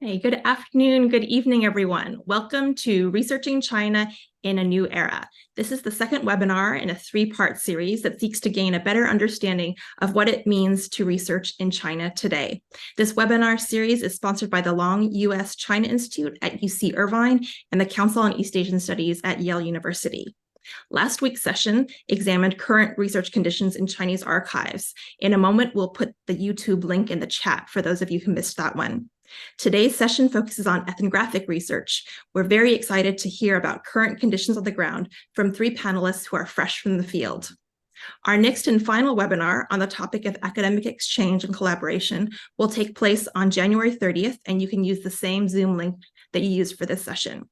Hey, good afternoon, good evening, everyone. Welcome to Researching China in a New Era. This is the second webinar in a three-part series that seeks to gain a better understanding of what it means to research in China today. This webinar series is sponsored by the Long U.S. China Institute at UC Irvine and the Council on East Asian Studies at Yale University. Last week's session examined current research conditions in Chinese archives. In a moment, we'll put the YouTube link in the chat for those of you who missed that one. Today's session focuses on ethnographic research. We're very excited to hear about current conditions on the ground from three panelists who are fresh from the field. Our next and final webinar on the topic of academic exchange and collaboration will take place on January 30th, and you can use the same Zoom link that you used for this session.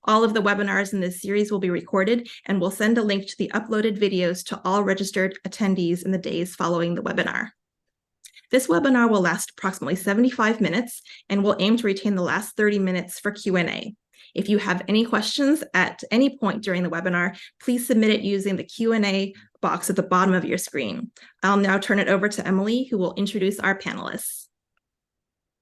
All of the webinars in this series will be recorded, and we'll send a link to the uploaded videos to all registered attendees in the days following the webinar. This webinar will last approximately 75 minutes, and we'll aim to retain the last 30 minutes for Q&A. If you have any questions at any point during the webinar, please submit it using the Q&A box at the bottom of your screen. I'll now turn it over to Emily, who will introduce our panelists.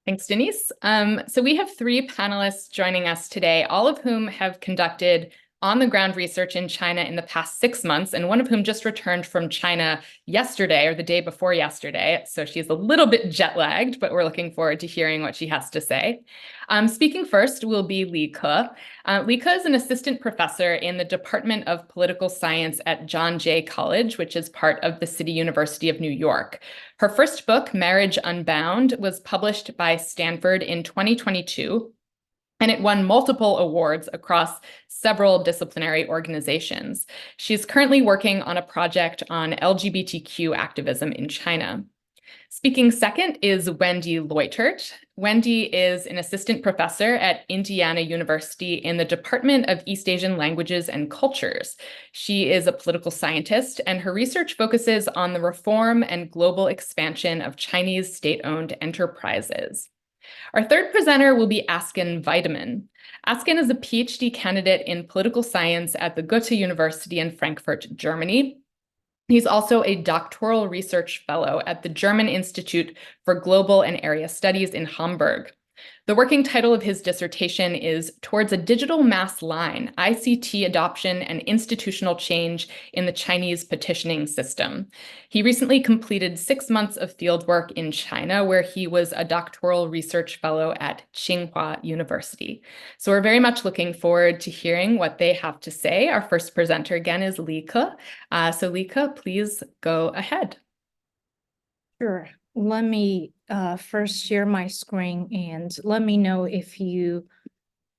Thanks, Denise. So we have three panelists joining us today, all of whom have conducted on-the-ground research in China in the past 6 months, and one of whom just returned from China yesterday or the day before yesterday. So she's a little bit jet-lagged, but we're looking forward to hearing what she has to say. Speaking first will be Lea Ke. Lea Ke is an assistant professor in the Department of Political Science at John Jay College, which is part of the City University of New York. Her first book, Marriage Unbound, was published by Stanford in 2022. And it won multiple awards across several disciplinary organizations. She's currently working on a project on LGBTQ activism in China. Speaking second is Wendy Leutert. Wendy is an assistant professor at Indiana University in the Department of East Asian Languages and Cultures. She is a political scientist, and her research focuses on the reform and global expansion of Chinese state-owned enterprises. Our third presenter will be Askan Weidemann. Askan is a PhD candidate in political science at the Goethe University in Frankfurt, Germany. He's also a doctoral research fellow at the German Institute for Global and Area Studies in Hamburg. The working title of his dissertation is Towards a Digital Mass Line, ICT Adoption and Institutional Change in the Chinese Petitioning System. He recently completed 6 months of fieldwork in China, where he was a doctoral research fellow at Tsinghua University. So we're very much looking forward to hearing what they have to say. Our first presenter again is Lea Ke. So Lea Ke, please go ahead. Sure. Let me first share my screen and let me know if you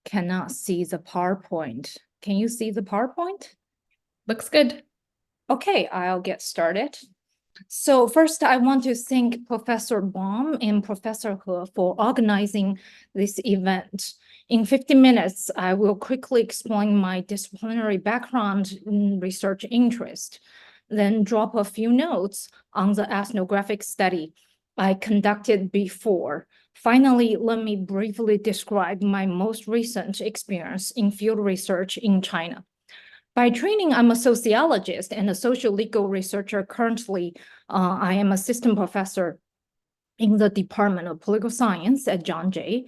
cannot see the PowerPoint. Can you see the PowerPoint? Looks good. Okay, I'll get started. So first, I want to thank Professor Baum and Professor He for organizing this event. In 50 minutes, I will quickly explain my disciplinary background and research interest, then drop a few notes on the ethnographic study I conducted before. Finally, let me briefly describe my most recent experience in field research in China. By training, I'm a sociologist and a social legal researcher. Currently, I am assistant professor in the Department of Political Science at John Jay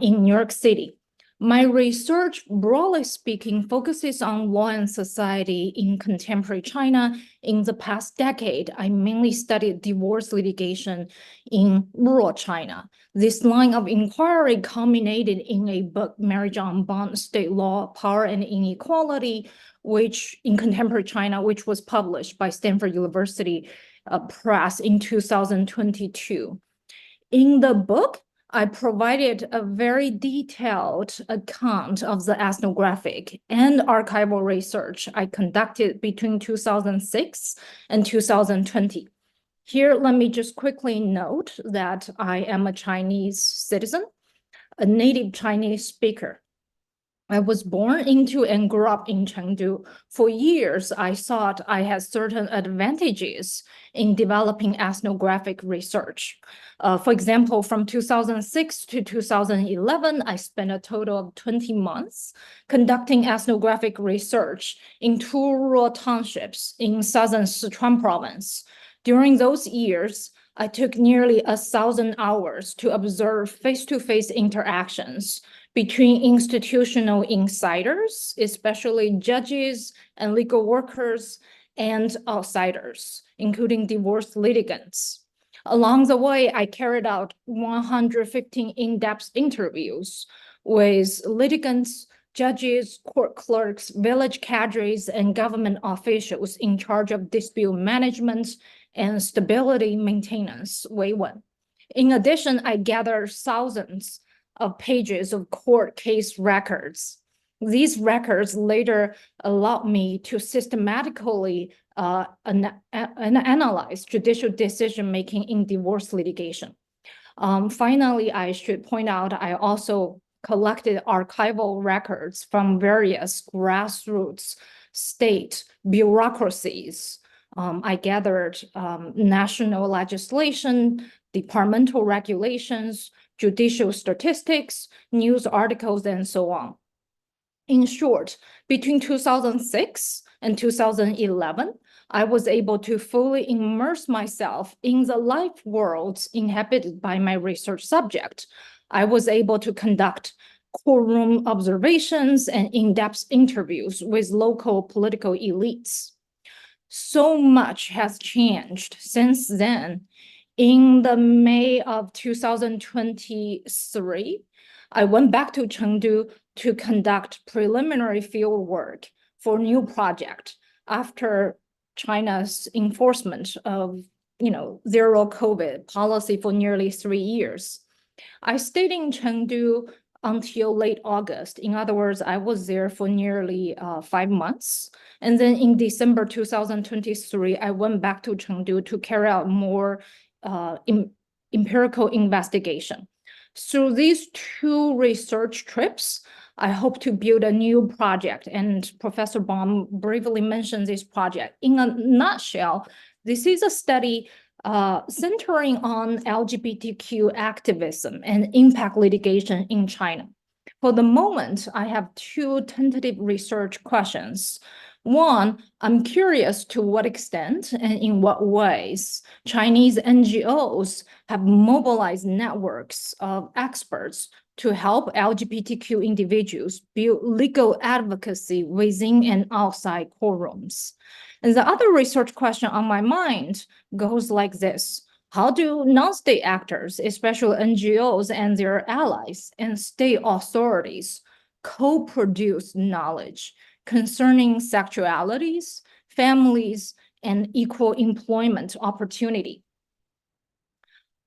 in New York City. My research, broadly speaking, focuses on law and society in contemporary China. In the past decade, I mainly studied divorce litigation in rural China. This line of inquiry culminated in a book, Marriage Unbound, State Law, Power and Inequality, which in contemporary China, which was published by Stanford University Press in 2022. In the book, I provided a very detailed account of the ethnographic and archival research I conducted between 2006 and 2020. Here, let me just quickly note that I am a Chinese citizen, a native Chinese speaker. I was born into and grew up in Chengdu. For years, I thought I had certain advantages in developing ethnographic research. For example, from 2006 to 2011, I spent a total of 20 months conducting ethnographic research in 2 rural townships in southern Sichuan province. During those years, I took nearly 1,000 hours to observe face-to-face interactions between institutional insiders, especially judges and legal workers, and outsiders, including divorce litigants. Along the way, I carried out 115 in-depth interviews with litigants, judges, court clerks, village cadres, and government officials in charge of dispute management and stability maintenance, Weidemann. In addition, I gathered thousands of pages of court case records. These records later allowed me to systematically analyze judicial decision-making in divorce litigation. Finally, I should point out, I also collected archival records from various grassroots state bureaucracies. I gathered national legislation, departmental regulations, judicial statistics, news articles, and so on. In short, between 2006 and 2011, I was able to fully immerse myself in the life worlds inhabited by my research subject. I was able to conduct courtroom observations and in-depth interviews with local political elites. So much has changed since then. In the May of 2023, I went back to Chengdu to conduct preliminary field work for a new project after China's enforcement of, zero COVID policy for nearly 3 years. I stayed in Chengdu until late August. In other words, I was there for nearly 5 months. And then in December 2023, I went back to Chengdu to carry out more empirical investigation. Through these 2 research trips, I hope to build a new project, and Professor Baum briefly mentioned this project. In a nutshell, this is a study centering on LGBTQ activism and impact litigation in China. For the moment, I have 2 tentative research questions. One, I'm curious to what extent and in what ways Chinese NGOs have mobilized networks of experts to help LGBTQ individuals build legal advocacy within and outside courtrooms. And the other research question on my mind goes like this. How do non-state actors, especially NGOs and their allies and state authorities, co-produce knowledge concerning sexualities, families, and equal employment opportunity?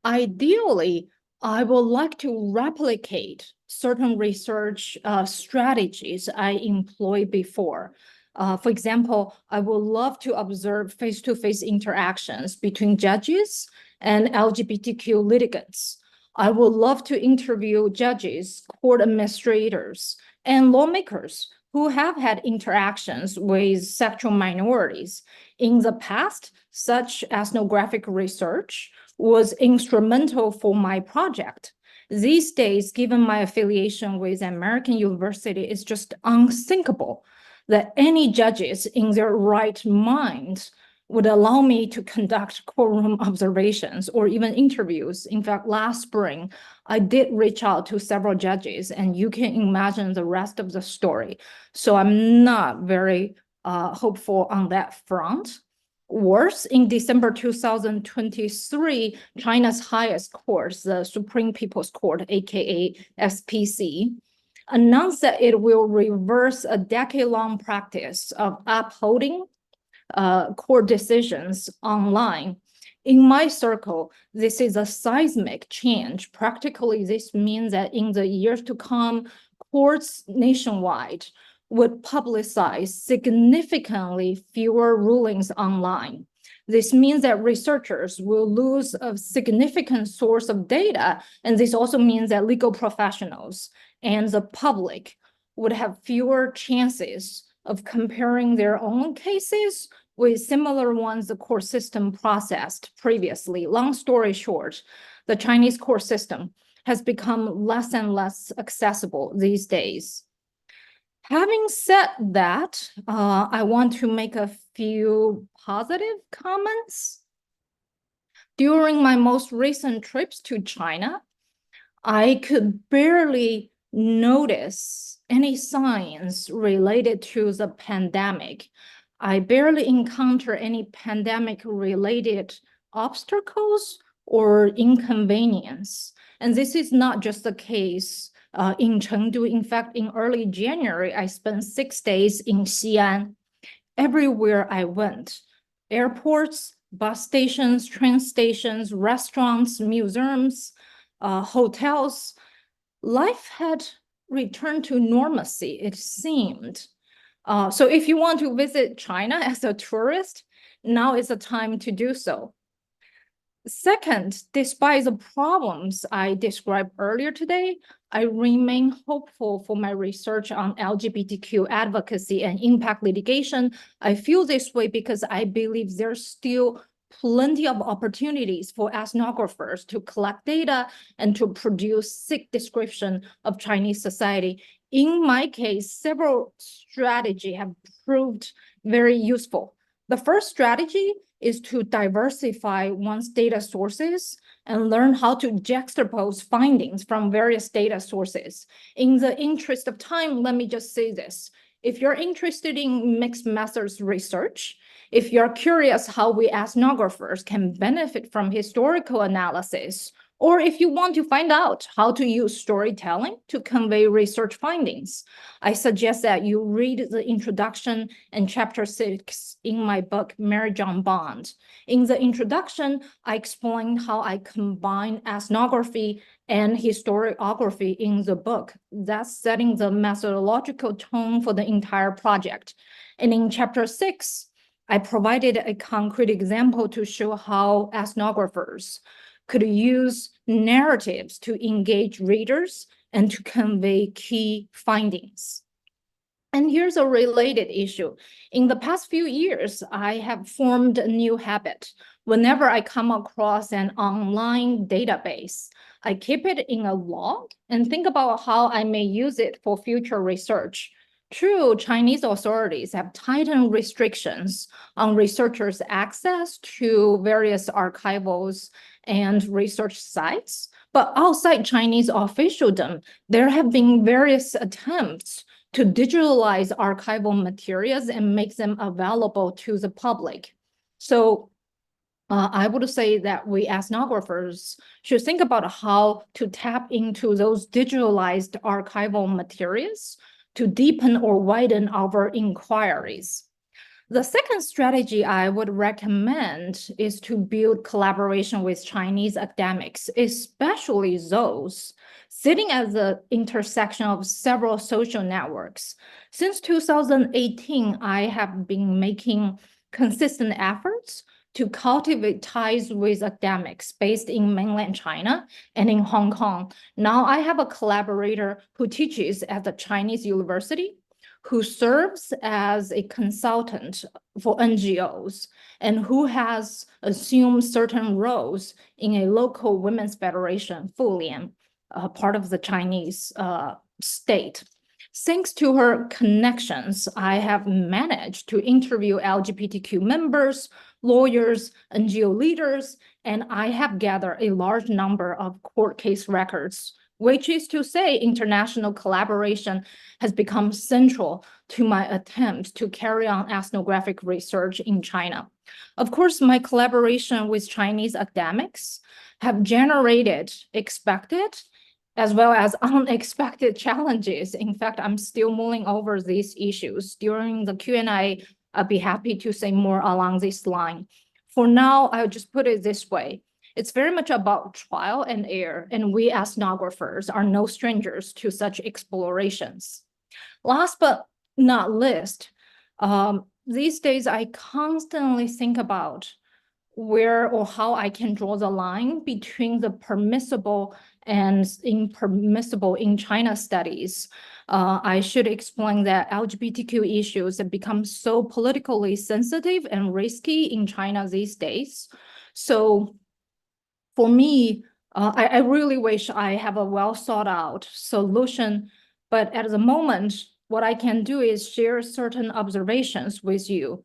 Ideally, I would like to replicate certain research strategies I employed before. For example, I would love to observe face-to-face interactions between judges and LGBTQ litigants. I would love to interview judges, court administrators, and lawmakers who have had interactions with sexual minorities. In the past, such ethnographic research was instrumental for my project. These days, given my affiliation with American University, it's just unthinkable that any judges in their right mind would allow me to conduct courtroom observations or even interviews. In fact, last spring, I did reach out to several judges, and you can imagine the rest of the story. So I'm not very hopeful on that front. Worse, in December 2023, China's highest court, the Supreme People's Court, aka SPC, announced that it will reverse a decade-long practice of upholding court decisions online. In my circle, this is a seismic change. Practically, this means that in the years to come, courts nationwide would publicize significantly fewer rulings online. This means that researchers will lose a significant source of data, and this also means that legal professionals and the public would have fewer chances of comparing their own cases with similar ones the court system processed previously. Long story short, the Chinese court system has become less and less accessible these days. Having said that, I want to make a few positive comments. During my most recent trips to China, I could barely notice any signs related to the pandemic. I barely encounter any pandemic-related obstacles or inconvenience. And this is not just the case in Chengdu. In fact, in early January, I spent 6 days in Xi'an. Everywhere I went, airports, bus stations, train stations, restaurants, museums, hotels, life had returned to normalcy, it seemed. So if you want to visit China as a tourist, now is the time to do so. Second, despite the problems I described earlier today, I remain hopeful for my research on LGBTQ advocacy and impact litigation. I feel this way because I believe there's still plenty of opportunities for ethnographers to collect data and to produce sick description of Chinese society. In my case, several strategies have proved very useful. The first strategy is to diversify one's data sources and learn how to juxtapose findings from various data sources. In the interest of time, let me just say this. If you're interested in mixed methods research, if you're curious how we ethnographers can benefit from historical analysis, or if you want to find out how to use storytelling to convey research findings, I suggest that you read the introduction and chapter 6 in my book, Marriage on Bond. In the introduction, I explained how I combine ethnography and historiography in the book. That's setting the methodological tone for the entire project. And in chapter 6, I provided a concrete example to show how ethnographers could use narratives to engage readers and to convey key findings. And here's a related issue. In the past few years, I have formed a new habit. Whenever I come across an online database, I keep it in a log and think about how I may use it for future research. True, Chinese authorities have tightened restrictions on researchers' access to various archivals and research sites, but outside Chinese officialdom, there have been various attempts to digitalize archival materials and make them available to the public. So I would say that we ethnographers should think about how to tap into those digitalized archival materials to deepen or widen our inquiries. The second strategy I would recommend is to build collaboration with Chinese academics, especially those sitting at the intersection of several social networks. Since 2018, I have been making consistent efforts to cultivate ties with academics based in mainland China and in Hong Kong. Now I have a collaborator who teaches at the Chinese university, who serves as a consultant for NGOs, and who has assumed certain roles in a local women's federation, Fulian, part of the Chinese state. Thanks to her connections, I have managed to interview LGBTQ members, lawyers, NGO leaders, and I have gathered a large number of court case records, which is to say international collaboration has become central to my attempt to carry on ethnographic research in China. Of course, my collaboration with Chinese academics have generated expected as well as unexpected challenges. In fact, I'm still mulling over these issues. During the Q&A, I'll be happy to say more along this line. For now, I'll just put it this way. It's very much about trial and error, and we ethnographers are no strangers to such explorations. Last but not least, these days I constantly think about where or how I can draw the line between the permissible and impermissible in China studies. I should explain that LGBTQ issues have become so politically sensitive and risky in China these days. So for me, I really wish I have a well thought out solution, but at the moment, what I can do is share certain observations with you.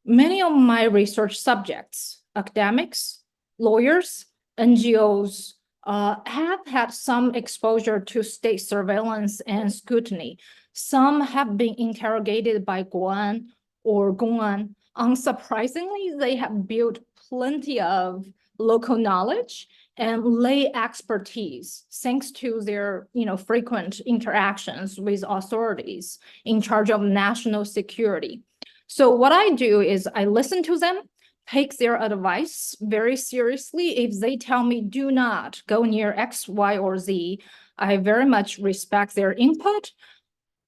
Many of my research subjects, academics, lawyers, NGOs, have had some exposure to state surveillance and scrutiny. Some have been interrogated by Guan or Gong'an. Unsurprisingly, they have built plenty of local knowledge and lay expertise thanks to their frequent interactions with authorities in charge of national security. So what I do is I listen to them, take their advice very seriously. If they tell me do not go near X, Y, or Z, I very much respect their input.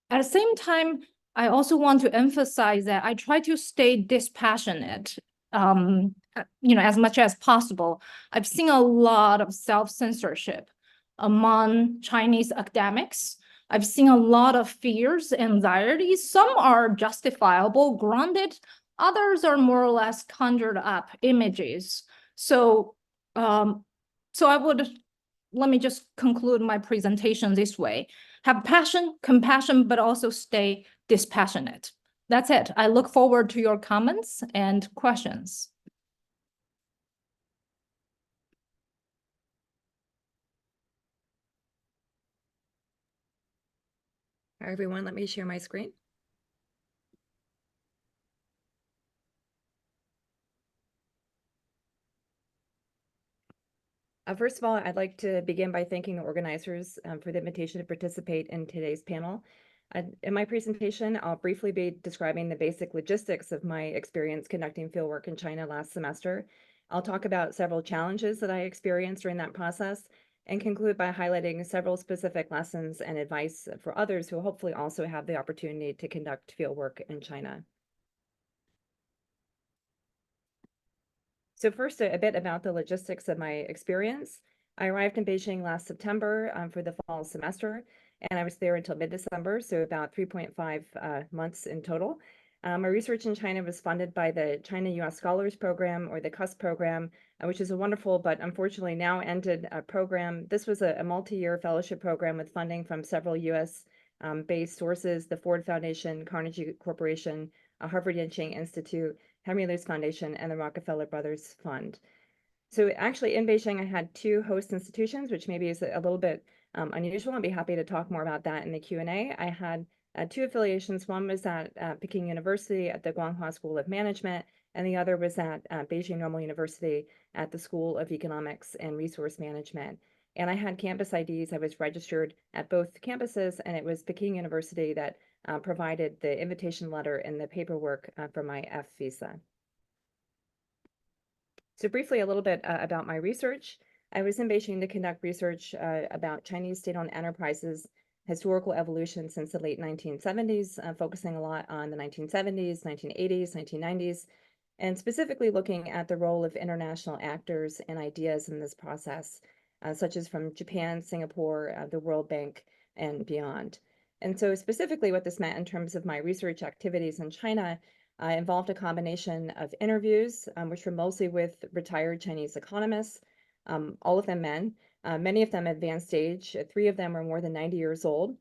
At the same time, I also want to emphasize that I try to stay dispassionate, as much as possible. I've seen a lot of self-censorship among Chinese academics. I've seen a lot of fears, anxieties. Some are justifiable, grounded. Others are more or less conjured up images. So, let me just conclude my presentation this way. Have passion, compassion, but also stay dispassionate. That's it. I look forward to your comments and questions. Hi, everyone. Let me share my screen. First of all, I'd like to begin by thanking the organizers for the invitation to participate in today's panel. In my presentation, I'll briefly be describing the basic logistics of my experience conducting fieldwork in China last semester. I'll talk about several challenges that I experienced during that process and conclude by highlighting several specific lessons and advice for others who hopefully also have the opportunity to conduct fieldwork in China. So first, a bit about the logistics of my experience. I arrived in Beijing last September for the fall semester, and I was there until mid-December, so about 3.5 months in total. My research in China was funded by the China-US Scholars Program, or the CUS program, which is a wonderful but unfortunately now ended program. This was a multi-year fellowship program with funding from several US-based sources, the Ford Foundation, Carnegie Corporation, Harvard Yenching Institute, Henry Luce Foundation, and the Rockefeller Brothers Fund. So actually in Beijing, I had two host institutions, which maybe is a little bit unusual. I'd be happy to talk more about that in the Q&A. I had two affiliations. One was at Peking University at the Guanghua School of Management, and the other was at Beijing Normal University at the School of Economics and Resource Management. And I had campus IDs. I was registered at both campuses, and it was Peking University that provided the invitation letter and the paperwork for my F visa. So briefly, a little bit about my research. I was in Beijing to conduct research about Chinese state-owned enterprises, historical evolution since the late 1970s, focusing a lot on the 1970s, 1980s, 1990s, and specifically looking at the role of international actors and ideas in this process, such as from Japan, Singapore, the World Bank, and beyond. And so specifically what this meant in terms of my research activities in China involved a combination of interviews, which were mostly with retired Chinese economists, all of them men, many of them advanced age. 3 of them were more than 90 years old.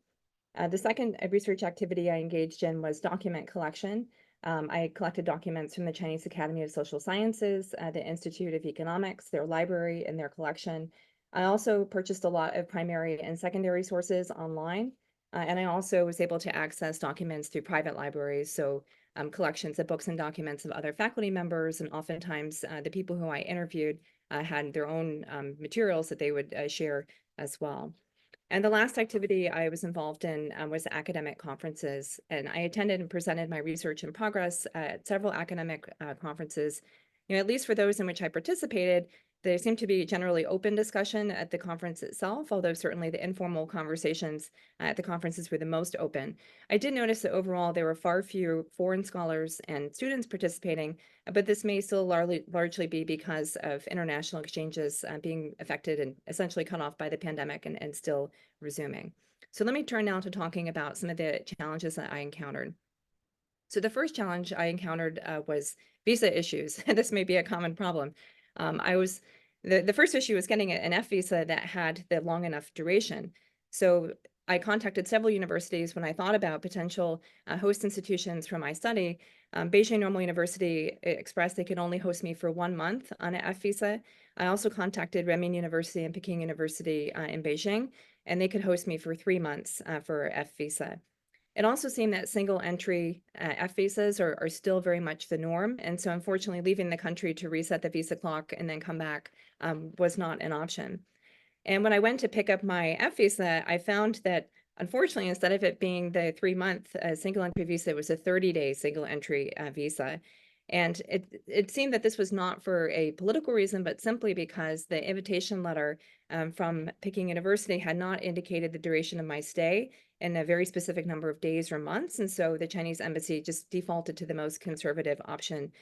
The second research activity I engaged in was document collection. I collected documents from the Chinese Academy of Social Sciences, the Institute of Economics, their library, and their collection. I also purchased a lot of primary and secondary sources online. And I also was able to access documents through private libraries, so collections of books and documents of other faculty members, and oftentimes the people who I interviewed had their own materials that they would share as well. And the last activity I was involved in was academic conferences, and I attended and presented my research in progress at several academic conferences. At least for those in which I participated, there seemed to be generally open discussion at the conference itself, although certainly the informal conversations at the conferences were the most open. I did notice that overall there were far fewer foreign scholars and students participating, but this may still largely be because of international exchanges being affected and essentially cut off by the pandemic and still resuming. So let me turn now to talking about some of the challenges that I encountered. So the first challenge I encountered was visa issues. This may be a common problem. The first issue was getting an F visa that had the long enough duration. So I contacted several universities when I thought about potential host institutions for my study. Beijing Normal University expressed they could only host me for 1 month on an F visa. I also contacted Renmin University and Peking University in Beijing, and they could host me for 3 months for F visa. It also seemed that single entry F visas are still very much the norm. And so unfortunately, leaving the country to reset the visa clock and then come back was not an option. And when I went to pick up my F visa, I found that unfortunately, instead of it being the 3-month single entry visa, it was a 30-day single entry visa. And it seemed that this was not for a political reason, but simply because the invitation letter from Peking University had not indicated the duration of my stay in a very specific number of days or months. And so the Chinese embassy just defaulted to the most conservative option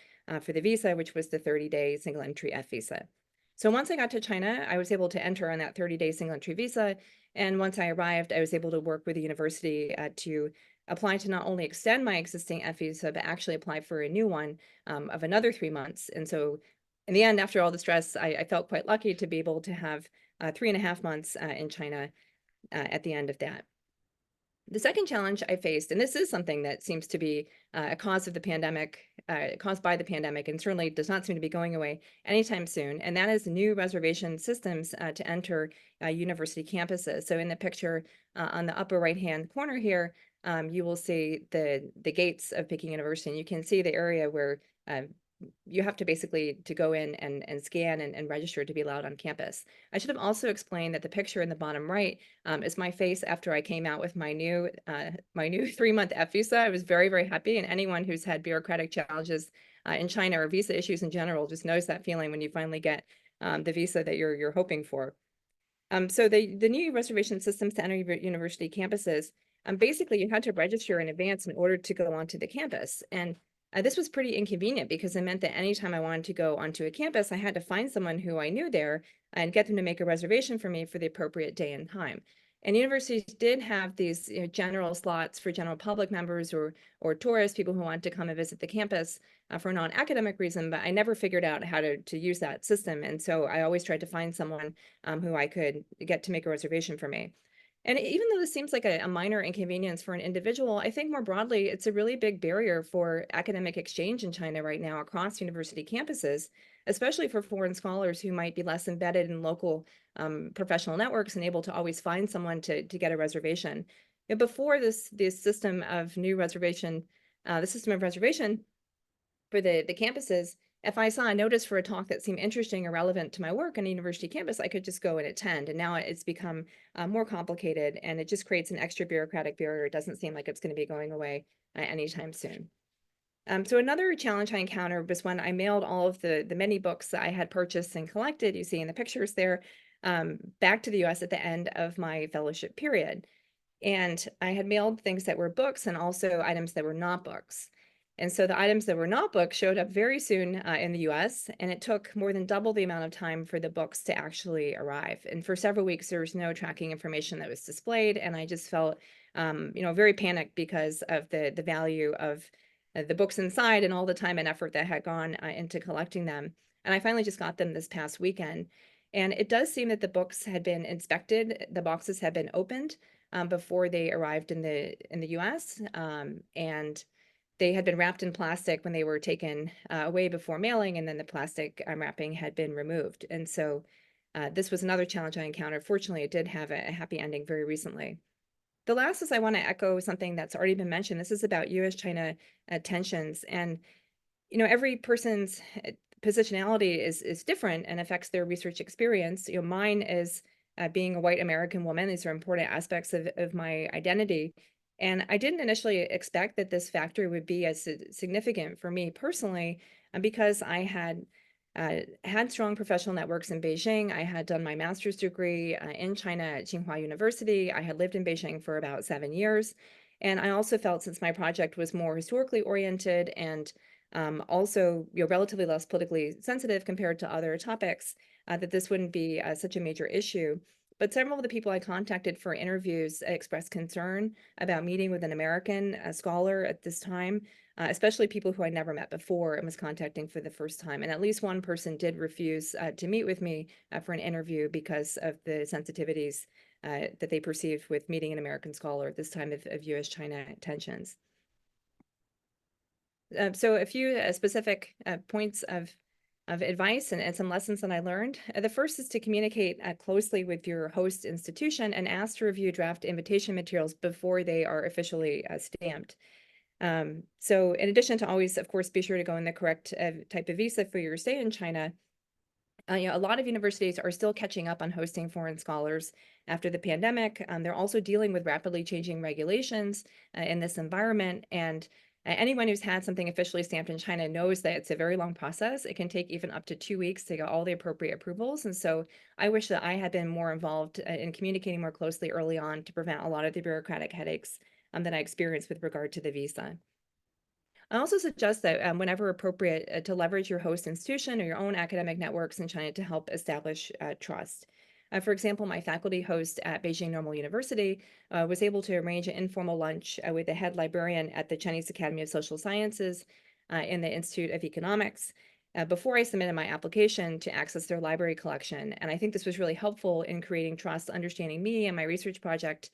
for the visa, which was the 30-day single entry F visa. So once I got to China, I was able to enter on that 30-day single entry visa. And once I arrived, I was able to work with the university to apply to not only extend my existing F visa, but actually apply for a new one of another 3 months. And so in the end, after all the stress, I felt quite lucky to be able to have 3.5 months in China at the end of that. The second challenge I faced, and this is something that seems to be a cause of the pandemic, caused by the pandemic, and certainly does not seem to be going away anytime soon, and that is new reservation systems to enter university campuses. So in the picture on the upper right-hand corner here, you will see the gates of Peking University, and you can see the area where you have to basically to go in and scan and register to be allowed on campus. I should have also explained that the picture in the bottom right is my face after I came out with my new 3-month F visa. I was very, very happy, and anyone who's had bureaucratic challenges in China or visa issues in general just knows that feeling when you finally get the visa that you're hoping for. So the new reservation systems to enter university campuses, basically you had to register in advance in order to go onto the campus. And this was pretty inconvenient because it meant that anytime I wanted to go onto a campus, I had to find someone who I knew there and get them to make a reservation for me for the appropriate day and time. And universities did have these general slots for general public members or tourists, people who wanted to come and visit the campus for a non-academic reason, but I never figured out how to use that system. And so I always tried to find someone who I could get to make a reservation for me. And even though this seems like a minor inconvenience for an individual, I think more broadly, it's a really big barrier for academic exchange in China right now across university campuses, especially for foreign scholars who might be less embedded in local professional networks and able to always find someone to get a reservation. Before this system of new reservation, the system of reservation for the campuses, if I saw a notice for a talk that seemed interesting or relevant to my work on a university campus, I could just go and attend. And now it's become more complicated, and it just creates an extra bureaucratic barrier. It doesn't seem like it's going to be going away anytime soon. So another challenge I encountered was when I mailed all of the many books that I had purchased and collected, you see in the pictures there, back to the US at the end of my fellowship period. And I had mailed things that were books and also items that were not books. And so the items that were not books showed up very soon in the US, and it took more than double the amount of time for the books to actually arrive. And for several weeks, there was no tracking information that was displayed, and I just felt very panicked because of the value of the books inside and all the time and effort that had gone into collecting them. And I finally just got them this past weekend. And it does seem that the books had been inspected, the boxes had been opened before they arrived in the US, and they had been wrapped in plastic when they were taken away before mailing, and then the plastic wrapping had been removed. And so this was another challenge I encountered. Fortunately, it did have a happy ending very recently. The last is I want to echo something that's already been mentioned. This is about US-China tensions. And, every person's positionality is different and affects their research experience. Mine is being a white American woman. These are important aspects of my identity. And I didn't initially expect that this factor would be as significant for me personally, because I had had strong professional networks in Beijing. I had done my master's degree in China at Tsinghua University. I had lived in Beijing for about 7 years. And I also felt, since my project was more historically oriented and also relatively less politically sensitive compared to other topics, that this wouldn't be such a major issue. But several of the people I contacted for interviews expressed concern about meeting with an American scholar at this time, especially people who I never met before and was contacting for the first time. And at least one person did refuse to meet with me for an interview because of the sensitivities that they perceived with meeting an American scholar at this time of US-China tensions. So a few specific points of of advice and some lessons that I learned. The first is to communicate closely with your host institution and ask to review draft invitation materials before they are officially stamped. So in addition to always, of course, be sure to go in the correct type of visa for your stay in China, a lot of universities are still catching up on hosting foreign scholars after the pandemic. They're also dealing with rapidly changing regulations in this environment. And anyone who's had something officially stamped in China knows that it's a very long process. It can take even up to 2 weeks to get all the appropriate approvals. And so I wish that I had been more involved in communicating more closely early on to prevent a lot of the bureaucratic headaches that I experienced with regard to the visa. I also suggest that whenever appropriate, to leverage your host institution or your own academic networks in China to help establish trust. For example, my faculty host at Beijing Normal University was able to arrange an informal lunch with the head librarian at the Chinese Academy of Social Sciences in the Institute of Economics before I submitted my application to access their library collection. And I think this was really helpful in creating trust, understanding me and my research project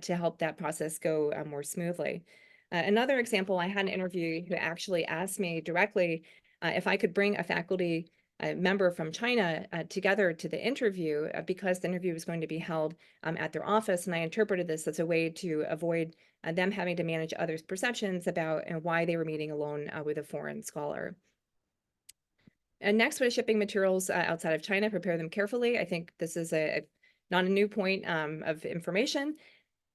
to help that process go more smoothly. Another example, I had an interviewee who actually asked me directly if I could bring a faculty member from China together to the interview because the interview was going to be held at their office. And I interpreted this as a way to avoid them having to manage others' perceptions about why they were meeting alone with a foreign scholar. And next, with shipping materials outside of China, prepare them carefully. I think this is not a new point of information.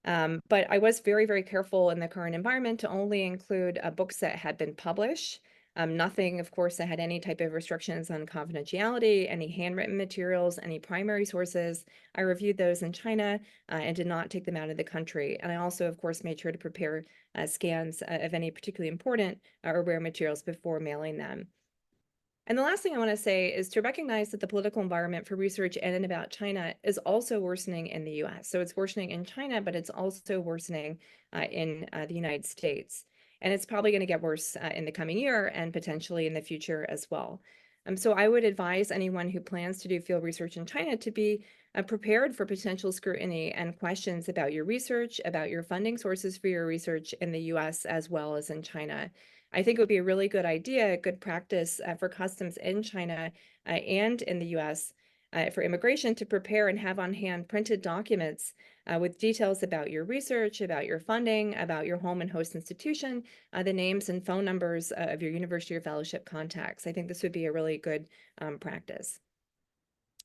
But I was very, very careful in the current environment to only include books that had been published. Nothing, of course, that had any type of restrictions on confidentiality, any handwritten materials, any primary sources. I reviewed those in China and did not take them out of the country. And I also, of course, made sure to prepare scans of any particularly important or rare materials before mailing them. And the last thing I want to say is to recognize that the political environment for research in and about China is also worsening in the US. So it's worsening in China, but it's also worsening in the United States. And it's probably going to get worse in the coming year and potentially in the future as well. So I would advise anyone who plans to do field research in China to be prepared for potential scrutiny and questions about your research, about your funding sources for your research in the US as well as in China. I think it would be a really good idea, good practice for customs in China and in the US for immigration to prepare and have on hand printed documents with details about your research, about your funding, about your home and host institution, the names and phone numbers of your university or fellowship contacts. I think this would be a really good practice.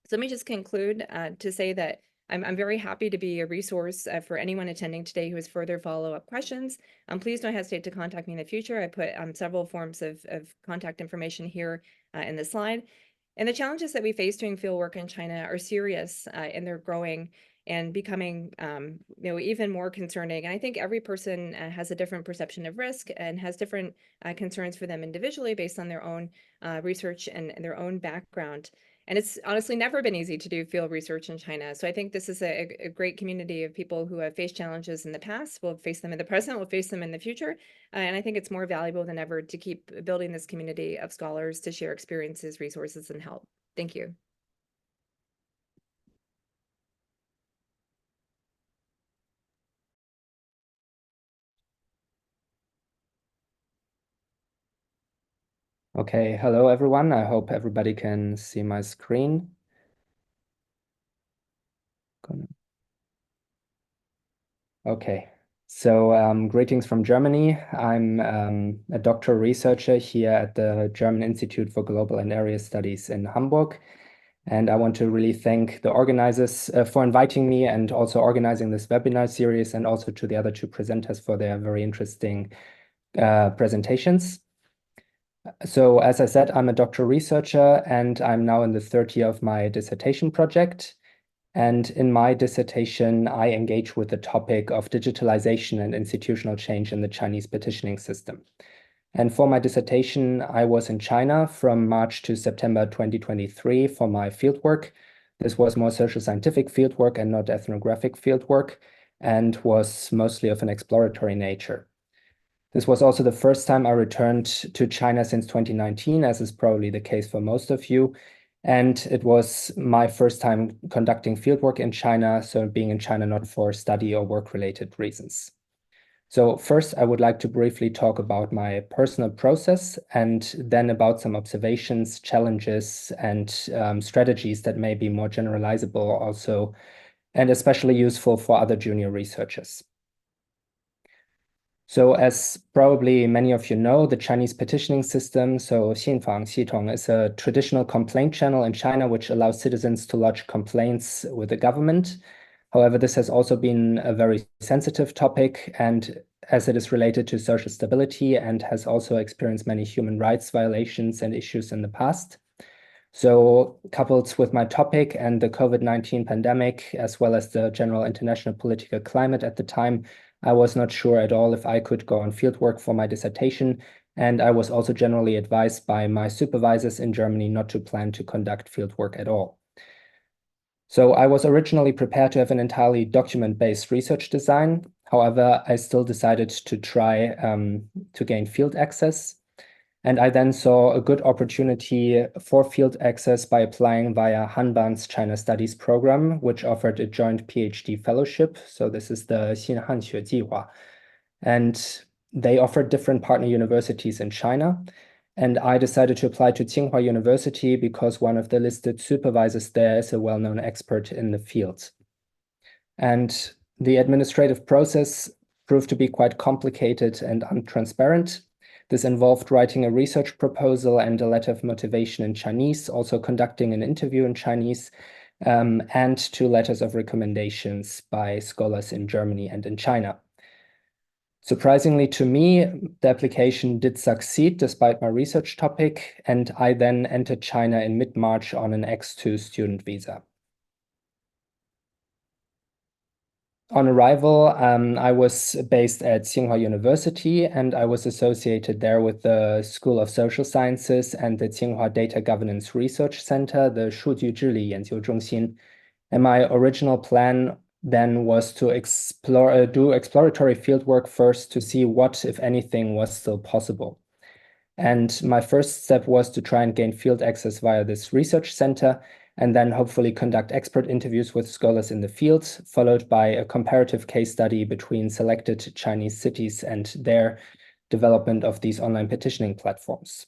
So let me just conclude to say that I'm very happy to be a resource for anyone attending today who has further follow-up questions. Please don't hesitate to contact me in the future. I put several forms of contact information here in the slide. And the challenges that we face doing field work in China are serious and they're growing and becoming even more concerning. And I think every person has a different perception of risk and has different concerns for them individually based on their own research and their own background. And it's honestly never been easy to do field research in China. So I think this is a great community of people who have faced challenges in the past, will face them in the present, will face them in the future. And I think it's more valuable than ever to keep building this community of scholars to share experiences, resources, and help. Thank you. Okay, hello everyone. I hope everybody can see my screen. Okay, so greetings from Germany. I'm a doctoral researcher here at the German Institute for Global and Area Studies in Hamburg. And I want to really thank the organizers for inviting me and also organizing this webinar series, and also to the other two presenters for their very interesting presentations. So as I said, I'm a doctoral researcher and I'm now in the third year of my dissertation project. And in my dissertation, I engage with the topic of digitalization and institutional change in the Chinese petitioning system. And for my dissertation, I was in China from March to September 2023 for my fieldwork. This was more social scientific fieldwork and not ethnographic fieldwork, and was mostly of an exploratory nature. This was also the first time I returned to China since 2019, as is probably the case for most of you. And it was my first time conducting fieldwork in China, so being in China not for study or work-related reasons. So first, I would like to briefly talk about my personal process and then about some observations, challenges, and strategies that may be more generalizable also, and especially useful for other junior researchers. So as probably many of you know, the Chinese petitioning system, so 信访系统, is a traditional complaint channel in China which allows citizens to lodge complaints with the government. However, this has also been a very sensitive topic, and as it is related to social stability and has also experienced many human rights violations and issues in the past. So coupled with my topic and the COVID-19 pandemic, as well as the general international political climate at the time, I was not sure at all if I could go on fieldwork for my dissertation, and I was also generally advised by my supervisors in Germany not to plan to conduct fieldwork at all. So I was originally prepared to have an entirely document-based research design. However, I still decided to try to gain field access. And I then saw a good opportunity for field access by applying via Hanban's China Studies program, which offered a joint PhD fellowship. So this is the 新汉学计划. And they offered different partner universities in China. And I decided to apply to Tsinghua University because one of the listed supervisors there is a well-known expert in the field. And the administrative process proved to be quite complicated and untransparent. This involved writing a research proposal and a letter of motivation in Chinese, also conducting an interview in Chinese, and 2 letters of recommendations by scholars in Germany and in China. Surprisingly to me, the application did succeed despite my research topic, and I then entered China in mid-March on an X2 student visa. On arrival, I was based at Tsinghua University, and I was associated there with the School of Social Sciences and the Tsinghua Data Governance Research Center, the 数据治理研究中心. And my original plan then was to do exploratory fieldwork first to see what, if anything, was still possible. And my first step was to try and gain field access via this research center, and then hopefully conduct expert interviews with scholars in the field, followed by a comparative case study between selected Chinese cities and their development of these online petitioning platforms.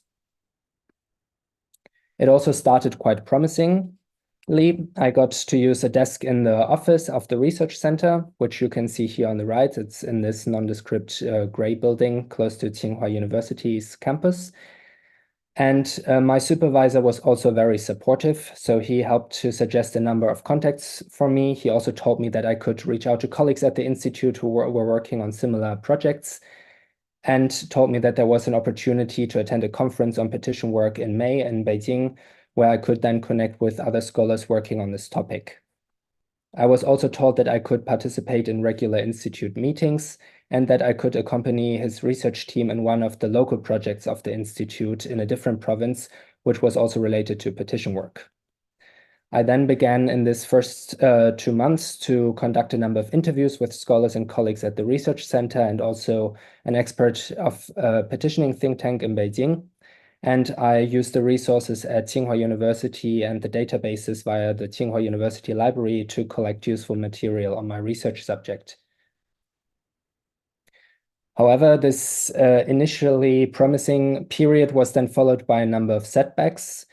It also started quite promisingly. I got to use a desk in the office of the research center, which you can see here on the right. It's in this nondescript gray building close to Tsinghua University's campus. And my supervisor was also very supportive, so he helped to suggest a number of contacts for me. He also told me that I could reach out to colleagues at the institute who were working on similar projects, and told me that there was an opportunity to attend a conference on petition work in May in Beijing, where I could then connect with other scholars working on this topic. I was also told that I could participate in regular institute meetings and that I could accompany his research team in one of the local projects of the institute in a different province, which was also related to petition work. I then began in this first 2 months to conduct a number of interviews with scholars and colleagues at the research center and also an expert of a petitioning think tank in Beijing. And I used the resources at Tsinghua University and the databases via the Tsinghua University Library to collect useful material on my research subject. However, this initially promising period was then followed by a number of setbacks,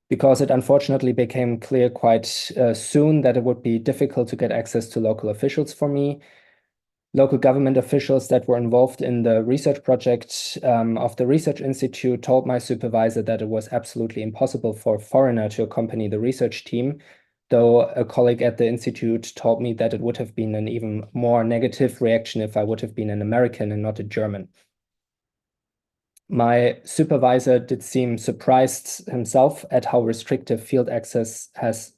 because it unfortunately became clear quite soon that it would be difficult to get access to local officials for me. Local government officials that were involved in the research project of the Research Institute told my supervisor that it was absolutely impossible for a foreigner to accompany the research team, though a colleague at the institute told me that it would have been an even more negative reaction if I would have been an American and not a German. My supervisor did seem surprised himself at how restrictive field access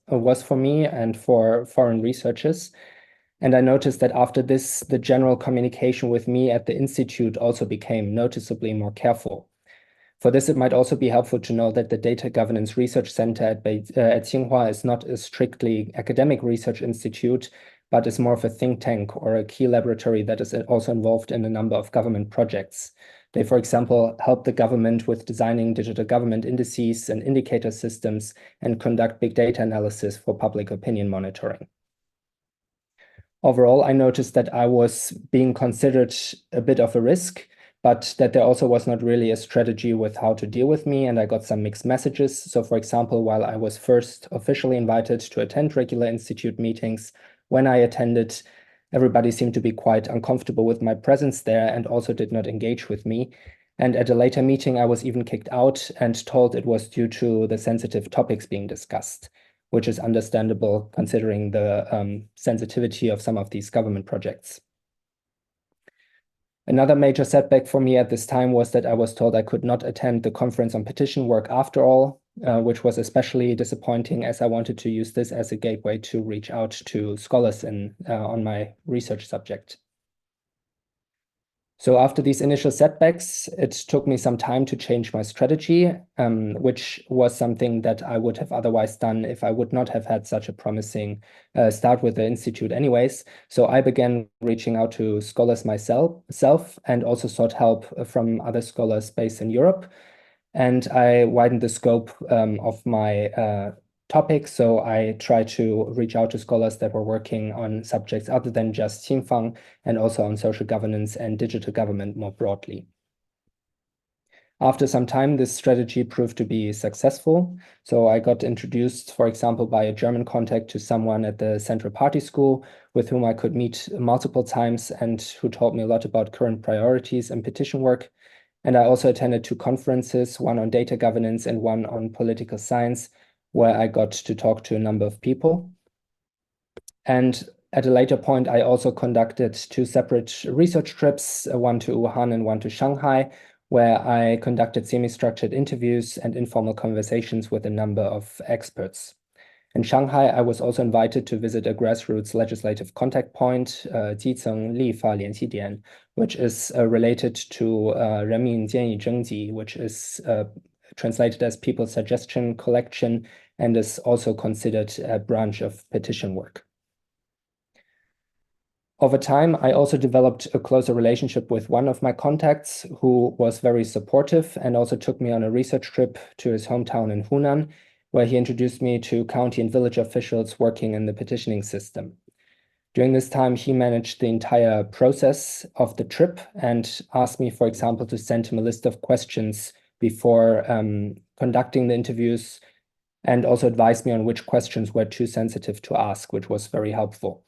was for me and for foreign researchers. And I noticed that after this, the general communication with me at the institute also became noticeably more careful. For this, it might also be helpful to know that the Data Governance Research Center at Tsinghua is not a strictly academic research institute, but is more of a think tank or a key laboratory that is also involved in a number of government projects. They, for example, help the government with designing digital government indices and indicator systems and conduct big data analysis for public opinion monitoring. Overall, I noticed that I was being considered a bit of a risk, but that there also was not really a strategy with how to deal with me, and I got some mixed messages. So for example, while I was first officially invited to attend regular institute meetings, when I attended, everybody seemed to be quite uncomfortable with my presence there and also did not engage with me. And at a later meeting, I was even kicked out and told it was due to the sensitive topics being discussed, which is understandable considering the sensitivity of some of these government projects. Another major setback for me at this time was that I was told I could not attend the conference on petition work after all, which was especially disappointing as I wanted to use this as a gateway to reach out to scholars on my research subject. So after these initial setbacks, it took me some time to change my strategy, which was something that I would have otherwise done if I would not have had such a promising start with the Institute anyways. So I began reaching out to scholars myself and also sought help from other scholars based in Europe. And I widened the scope of my topic. So I tried to reach out to scholars that were working on subjects other than just Xinfang and also on social governance and digital government more broadly. After some time, this strategy proved to be successful. So I got introduced, for example, by a German contact to someone at the Central Party School with whom I could meet multiple times and who told me a lot about current priorities and petition work. And I also attended 2 conferences, one on data governance and one on political science, where I got to talk to a number of people. And at a later point, I also conducted 2 separate research trips, one to Wuhan and one to Shanghai, where I conducted semi-structured interviews and informal conversations with a number of experts. In Shanghai, I was also invited to visit a grassroots legislative contact point, 基层立法联系点, which is related to 人民建议征集, which is translated as People's Suggestion Collection and is also considered a branch of petition work. Over time, I also developed a closer relationship with one of my contacts who was very supportive and also took me on a research trip to his hometown in Hunan, where he introduced me to county and village officials working in the petitioning system. During this time, he managed the entire process of the trip and asked me, for example, to send him a list of questions before conducting the interviews, and also advised me on which questions were too sensitive to ask, which was very helpful.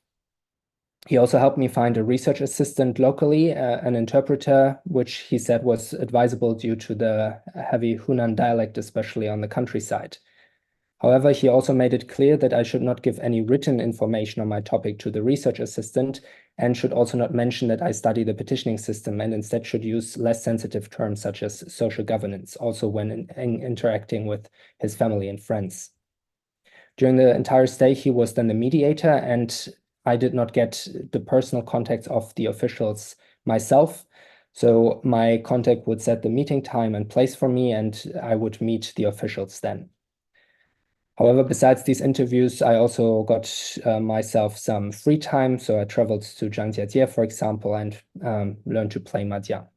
He also helped me find a research assistant locally, an interpreter, which he said was advisable due to the heavy Hunan dialect, especially on the countryside. However, he also made it clear that I should not give any written information on my topic to the research assistant and should also not mention that I study the petitioning system and instead should use less sensitive terms such as social governance, also when interacting with his family and friends. During the entire stay, he was then the mediator, and I did not get the personal contacts of the officials myself. So my contact would set the meeting time and place for me, and I would meet the officials then. However, besides these interviews, I also got myself some free time. So I traveled to Zhangjiajie, for example, and learned to play mahjong.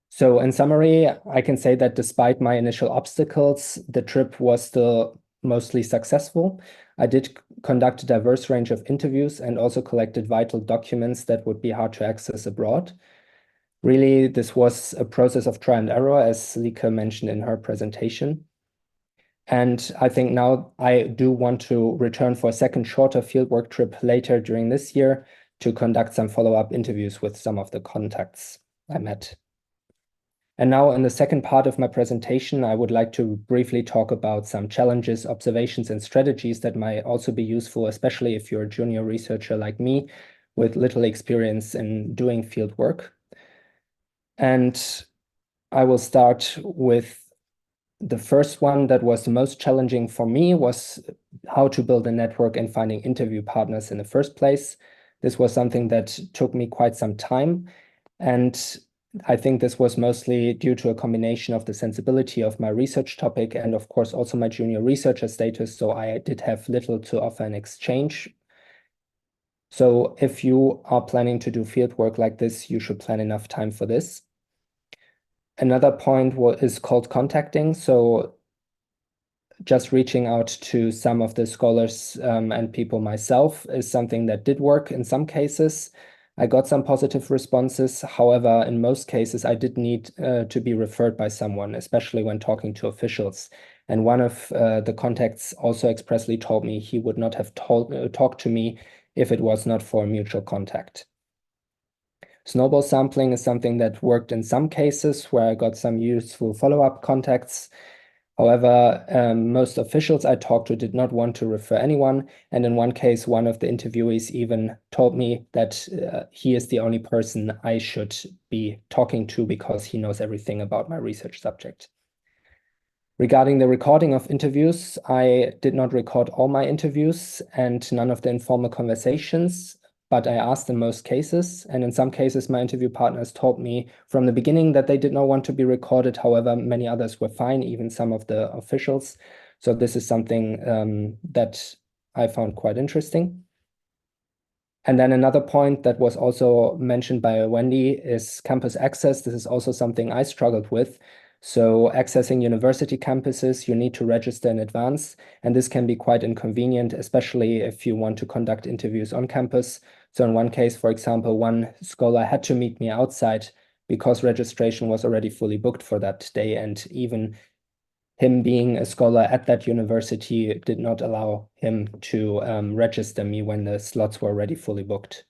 So in summary, I can say that despite my initial obstacles, the trip was still mostly successful. I did conduct a diverse range of interviews and also collected vital documents that would be hard to access abroad. Really, this was a process of trial and error, as Lea mentioned in her presentation. And I think now I do want to return for a second shorter fieldwork trip later during this year to conduct some follow-up interviews with some of the contacts I met. And now in the second part of my presentation, I would like to briefly talk about some challenges, observations, and strategies that might also be useful, especially if you're a junior researcher like me with little experience in doing field work. And I will start with the first one that was the most challenging for me was how to build a network and finding interview partners in the first place. This was something that took me quite some time. And I think this was mostly due to a combination of the sensibility of my research topic and of course also my junior researcher status. So I did have little to offer in exchange. So if you are planning to do field work like this, you should plan enough time for this. Another point is called contacting. So just reaching out to some of the scholars and people myself is something that did work in some cases. I got some positive responses. However, in most cases, I did need to be referred by someone, especially when talking to officials. And one of the contacts also expressly told me he would not have talked to me if it was not for a mutual contact. Snowball sampling is something that worked in some cases where I got some useful follow-up contacts. However, most officials I talked to did not want to refer anyone. And in one case, one of the interviewees even told me that he is the only person I should be talking to because he knows everything about my research subject. Regarding the recording of interviews, I did not record all my interviews and none of the informal conversations, but I asked in most cases. And in some cases, my interview partners told me from the beginning that they did not want to be recorded. However, many others were fine, even some of the officials. So this is something that I found quite interesting. And then another point that was also mentioned by Wendy is campus access. This is also something I struggled with. So accessing university campuses, you need to register in advance, and this can be quite inconvenient, especially if you want to conduct interviews on campus. So in one case, for example, one scholar had to meet me outside because registration was already fully booked for that day, and even him being a scholar at that university did not allow him to register me when the slots were already fully booked.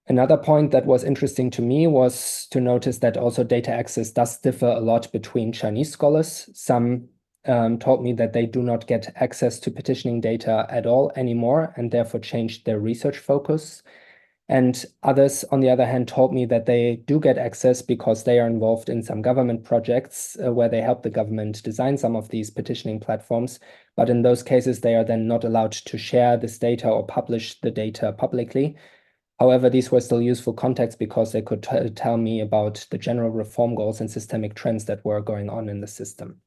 Another point that was interesting to me was to notice that also data access does differ a lot between Chinese scholars. Some told me that they do not get access to petitioning data at all anymore and therefore changed their research focus. And others, on the other hand, told me that they do get access because they are involved in some government projects where they help the government design some of these petitioning platforms. But in those cases, they are then not allowed to share this data or publish the data publicly. However, these were still useful contacts because they could tell me about the general reform goals and systemic trends that were going on in the system.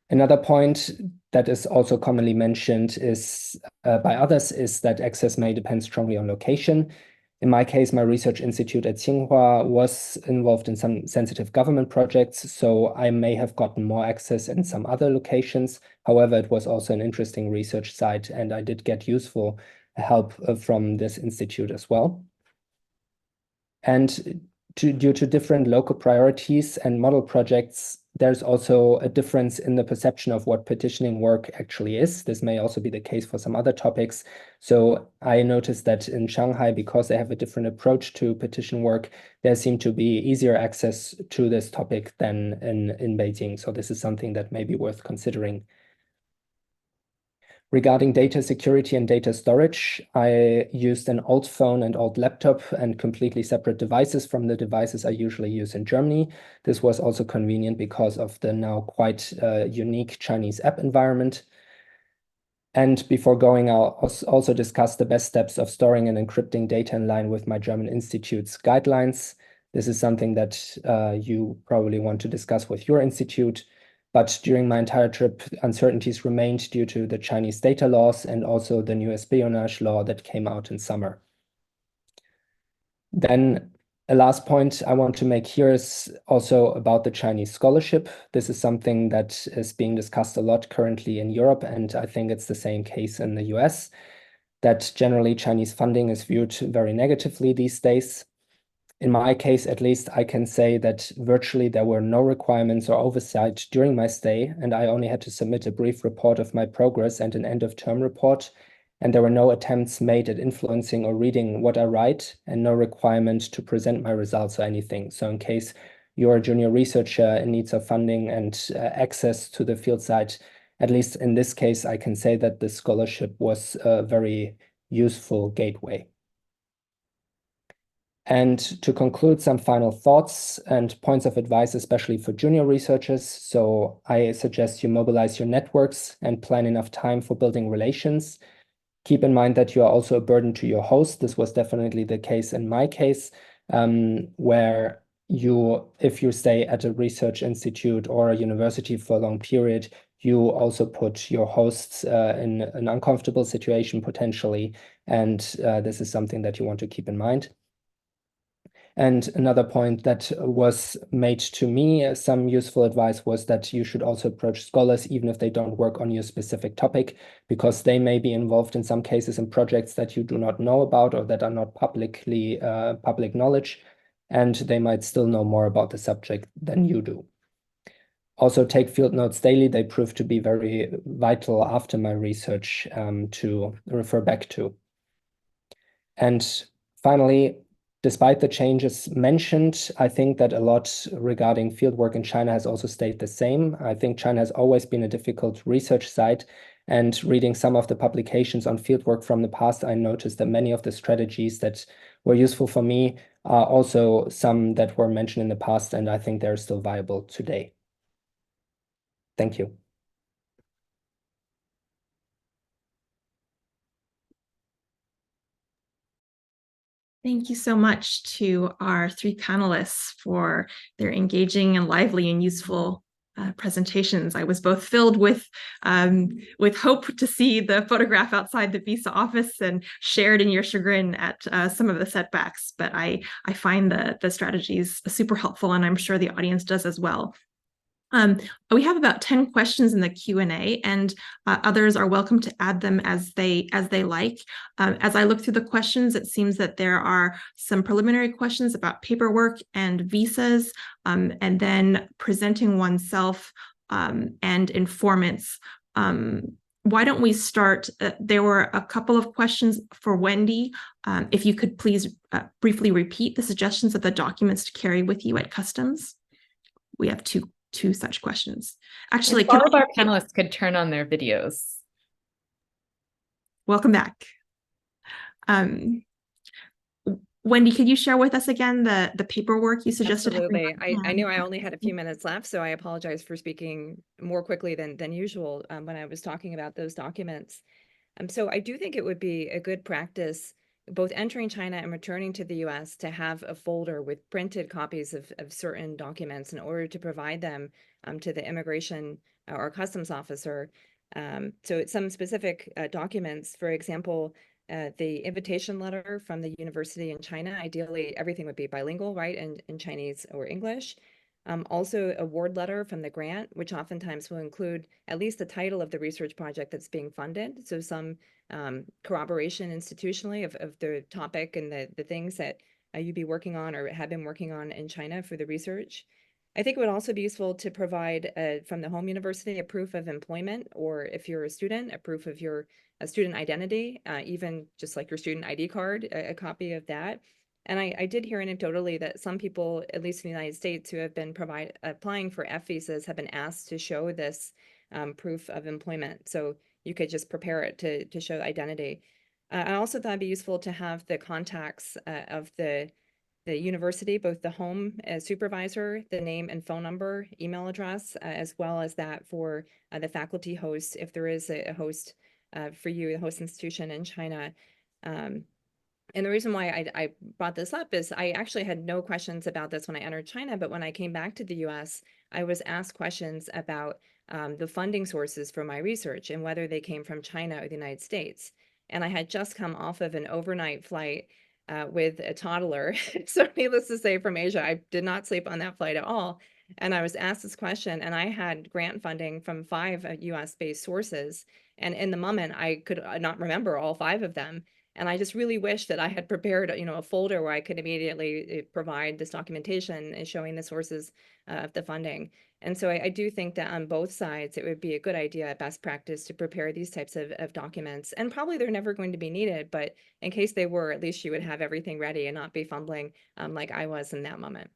Another point that is also commonly mentioned is by others is that access may depend strongly on location. In my case, my research institute at Tsinghua was involved in some sensitive government projects, so I may have gotten more access in some other locations. However, it was also an interesting research site, and I did get useful help from this institute as well. And due to different local priorities and model projects, there's also a difference in the perception of what petitioning work actually is. This may also be the case for some other topics. So I noticed that in Shanghai, because they have a different approach to petition work, there seemed to be easier access to this topic than in Beijing. So this is something that may be worth considering. Regarding data security and data storage, I used an old phone and old laptop and completely separate devices from the devices I usually use in Germany. This was also convenient because of the now quite unique Chinese app environment. And before going, I'll also discuss the best steps of storing and encrypting data in line with my German Institute's guidelines. This is something that you probably want to discuss with your institute. But during my entire trip, uncertainties remained due to the Chinese data laws and also the new espionage law that came out in summer. Then a last point I want to make here is also about the Chinese scholarship. This is something that is being discussed a lot currently in Europe, and I think it's the same case in the US, that generally Chinese funding is viewed very negatively these days. In my case, at least, I can say that virtually there were no requirements or oversight during my stay, and I only had to submit a brief report of my progress and an end-of-term report, and there were no attempts made at influencing or reading what I write, and no requirement to present my results or anything. So in case you're a junior researcher in need of funding and access to the field site, at least in this case, I can say that the scholarship was a very useful gateway. And to conclude, some final thoughts and points of advice, especially for junior researchers. So I suggest you mobilize your networks and plan enough time for building relations. Keep in mind that you are also a burden to your host. This was definitely the case in my case, where if you stay at a research institute or a university for a long period, you also put your hosts in an uncomfortable situation potentially. And this is something that you want to keep in mind. And another point that was made to me, some useful advice was that you should also approach scholars even if they don't work on your specific topic, because they may be involved in some cases in projects that you do not know about or that are not publicly public knowledge, and they might still know more about the subject than you do. Also take field notes daily. They prove to be very vital after my research to refer back to. And finally, despite the changes mentioned, I think that a lot regarding fieldwork in China has also stayed the same. I think China has always been a difficult research site. And reading some of the publications on fieldwork from the past, I noticed that many of the strategies that were useful for me are also some that were mentioned in the past, and I think they're still viable today. Thank you. Thank you so much to our three panelists for their engaging and lively and useful presentations. I was both filled with hope to see the photograph outside the visa office and shared in your chagrin at some of the setbacks, but I find the strategies super helpful, and I'm sure the audience does as well. We have about 10 questions in the Q&A, and others are welcome to add them as they like. As I look through the questions, it seems that there are some preliminary questions about paperwork and visas, and then presenting oneself and informants. Why don't we start? There were a couple of questions for Wendy. If you could please briefly repeat the suggestions of the documents to carry with you at customs. We have two such questions. Actually, all of our panelists could turn on their videos. Welcome back. Wendy, could you share with us again the paperwork you suggested? Absolutely. I knew I only had a few minutes left, so I apologize for speaking more quickly than usual when I was talking about those documents. So I do think it would be a good practice, both entering China and returning to the US, to have a folder with printed copies of certain documents in order to provide them to the immigration or customs officer. So it's some specific documents, for example, the invitation letter from the university in China. Ideally, everything would be bilingual, right, in Chinese or English. Also, a award letter from the grant, which oftentimes will include at least the title of the research project that's being funded. So some corroboration institutionally of the topic and the things that you'd be working on or have been working on in China for the research. I think it would also be useful to provide from the home university a proof of employment, or if you're a student, a proof of your student identity, even just like your student ID card, a copy of that. And I did hear anecdotally that some people, at least in the United States, who have been applying for F visas have been asked to show this proof of employment. So you could just prepare it to show identity. I also thought it'd be useful to have the contacts of the university, both the home supervisor, the name and phone number, email address, as well as that for the faculty host, if there is a host for you, the host institution in China. And the reason why I brought this up is I actually had no questions about this when I entered China, but when I came back to the US, I was asked questions about the funding sources for my research and whether they came from China or the United States. And I had just come off of an overnight flight with a toddler. So needless to say, from Asia, I did not sleep on that flight at all. And I was asked this question, and I had grant funding from 5 US-based sources. And in the moment, I could not remember all 5 of them. And I just really wish that I had prepared, a folder where I could immediately provide this documentation and showing the sources of the funding. And so I do think that on both sides, it would be a good idea, best practice, to prepare these types of documents. And probably they're never going to be needed, but in case they were, at least you would have everything ready and not be fumbling like I was in that moment.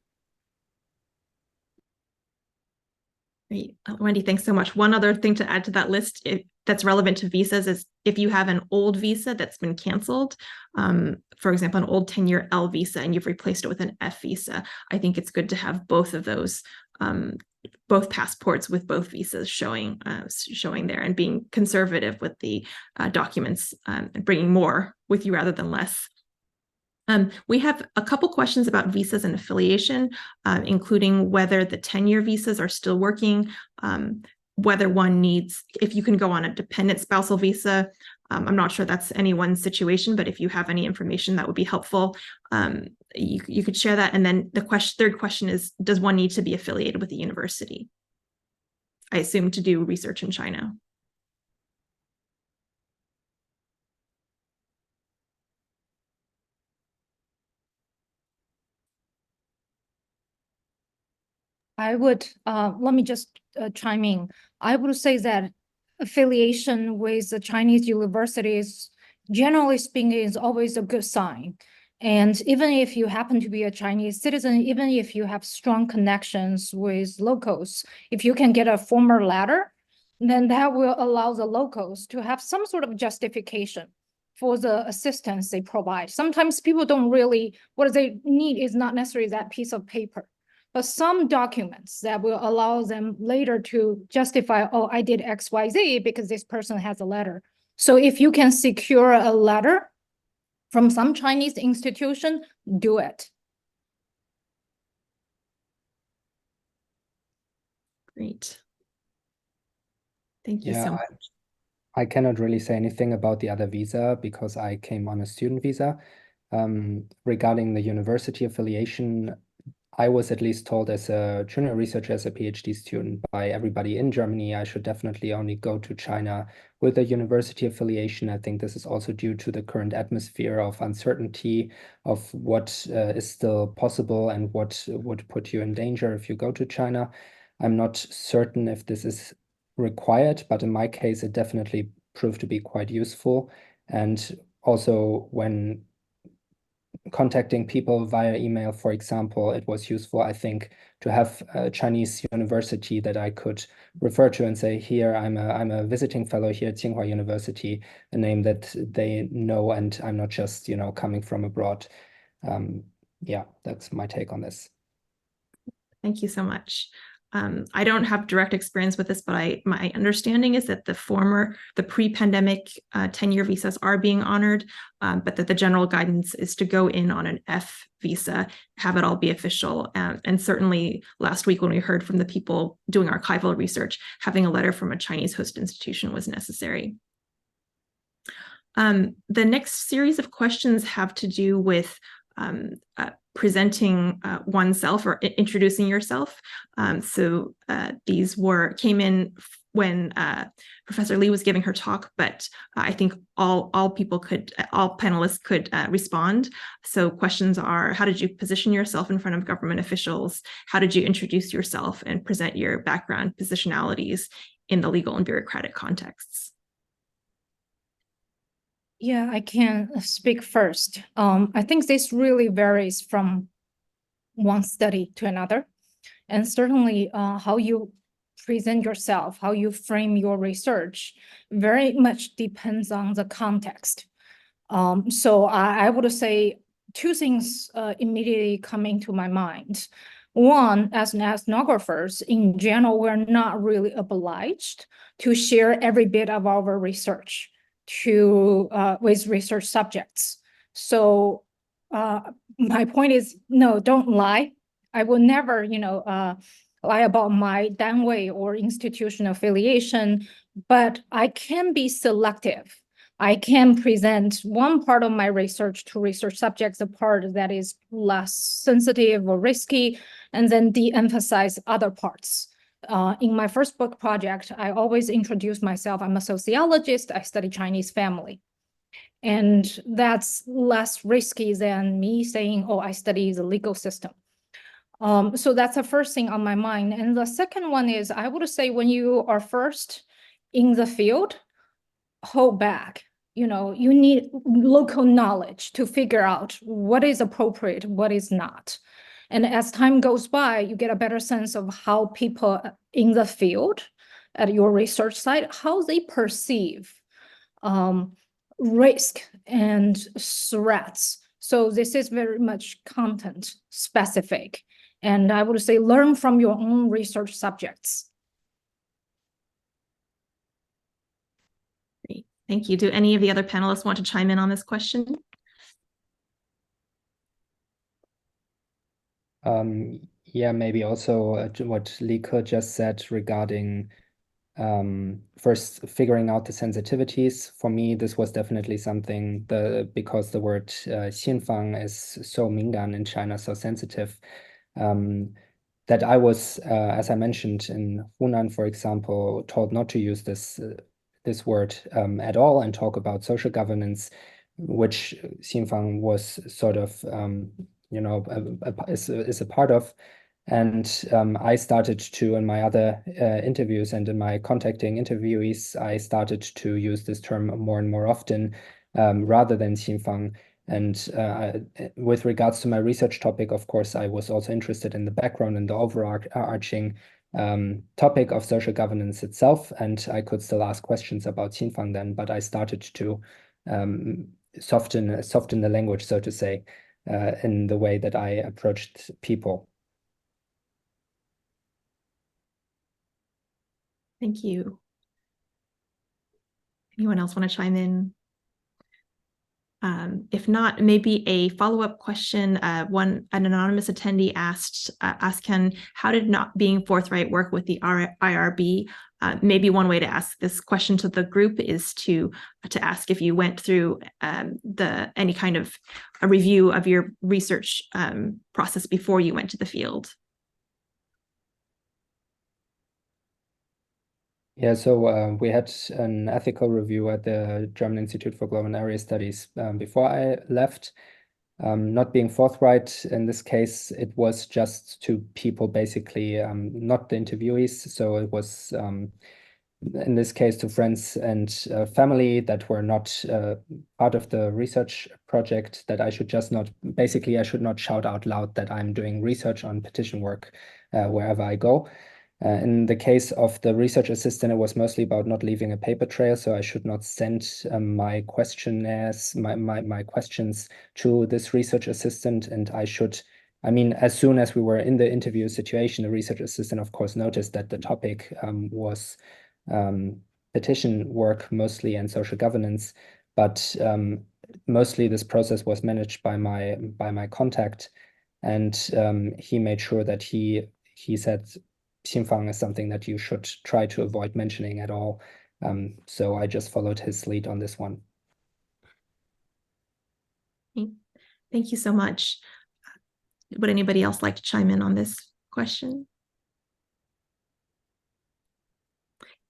Great. Wendy, thanks so much. One other thing to add to that list that's relevant to visas is if you have an old visa that's been canceled, for example, an old 10-year L visa, and you've replaced it with an F visa, I think it's good to have both of those, both passports with both visas showing there, and being conservative with the documents, and bringing more with you rather than less. We have a couple questions about visas and affiliation, including whether the 10-year visas are still working, whether one needs, if you can go on a dependent spousal visa. I'm not sure that's anyone's situation, but if you have any information, that would be helpful. you could share that. And then the third question is, does one need to be affiliated with a university? I assume to do research in China. I would, let me just chime in. I would say that affiliation with the Chinese universities, generally speaking, is always a good sign. And even if you happen to be a Chinese citizen, even if you have strong connections with locals, if you can get a formal letter, then that will allow the locals to have some sort of justification for the assistance they provide. Sometimes people don't really, what they need is not necessarily that piece of paper, but some documents that will allow them later to justify, oh, I did X, Y, Z because this person has a letter. So if you can secure a letter from some Chinese institution, do it. Great. Thank you Yeah, so much. I cannot really say anything about the other visa because I came on a student visa. Regarding the university affiliation, I was at least told as a junior researcher, as a PhD student by everybody in Germany, I should definitely only go to China with a university affiliation. I think this is also due to the current atmosphere of uncertainty of what is still possible and what would put you in danger if you go to China. I'm not certain if this is required, but in my case, it definitely proved to be quite useful. And also when contacting people via email, for example, it was useful, I think, to have a Chinese university that I could refer to and say, here, I'm a visiting fellow here at Tsinghua University, a name that they know, and I'm not just, coming from abroad. Yeah, that's my take on this. Thank you so much. I don't have direct experience with this, but my understanding is that the pre-pandemic 10-year visas are being honored, but that the general guidance is to go in on an F visa, have it all be official. And certainly last week when we heard from the people doing archival research, having a letter from a Chinese host institution was necessary. The next series of questions have to do with presenting oneself or introducing yourself. So these came in when Professor Lee was giving her talk, but I think all panelists could respond. So questions are, how did you position yourself in front of government officials? How did you introduce yourself and present your background positionalities in the legal and bureaucratic contexts? Yeah, I can speak first. I think this really varies from one study to another. And certainly how you present yourself, how you frame your research very much depends on the context. So I would say two things immediately come into my mind. One, as an ethnographers, in general, we're not really obliged to share every bit of our research with research subjects. So my point is, no, don't lie. I will never, lie about my danwei or institution affiliation, but I can be selective. I can present one part of my research to research subjects, a part that is less sensitive or risky, and then de-emphasize other parts. In my first book project, I always introduce myself. I'm a sociologist. I study Chinese family. And that's less risky than me saying, oh, I study the legal system. So that's the first thing on my mind. And the second one is, I would say when you are first in the field, hold back. You need local knowledge to figure out what is appropriate, what is not. And as time goes by, you get a better sense of how people in the field at your research site, how they perceive risk and threats. So this is very much content specific. And I would say learn from your own research subjects. Great. Thank you. Do any of the other panelists want to chime in on this question? Yeah, maybe also what Leutert just said regarding first figuring out the sensitivities. For me, this was definitely something, because the word xinfang is so mingan in China, so sensitive, that I was, as I mentioned, in Hunan, for example, told not to use this word at all and talk about social governance, which xinfang was sort of, is a part of. And I started to, in my other interviews and in my contacting interviewees, I started to use this term more and more often, rather than xinfang. And with regards to my research topic, of course, I was also interested in the background and the overarching topic of social governance itself. And I could still ask questions about xinfang then, but I started to soften the language, so to say, in the way that I approached people. Thank you. Anyone else want to chime in? If not, maybe a follow-up question. An anonymous attendee asked Askan, how did not being forthright work with the IRB? Maybe one way to ask this question to the group is to ask if you went through any kind of a review of your research process before you went to the field. Yeah, so we had an ethical review at the German Institute for Global and Area Studies before I left. Not being forthright in this case, it was just to people basically, not the interviewees. So it was, in this case, to friends and family that were not part of the research project, that I should just not, basically, I should not shout out loud that I'm doing research on petition work wherever I go. In the case of the research assistant, it was mostly about not leaving a paper trail, so I should not send my questionnaires, my questions to this research assistant, and I mean, as soon as we were in the interview situation, the research assistant, of course, noticed that the topic was petition work mostly and social governance, but mostly this process was managed by my contact, and he made sure that he said xinfang is something that you should try to avoid mentioning at all. So I just followed his lead on this one. Thank you so much. Would anybody else like to chime in on this question?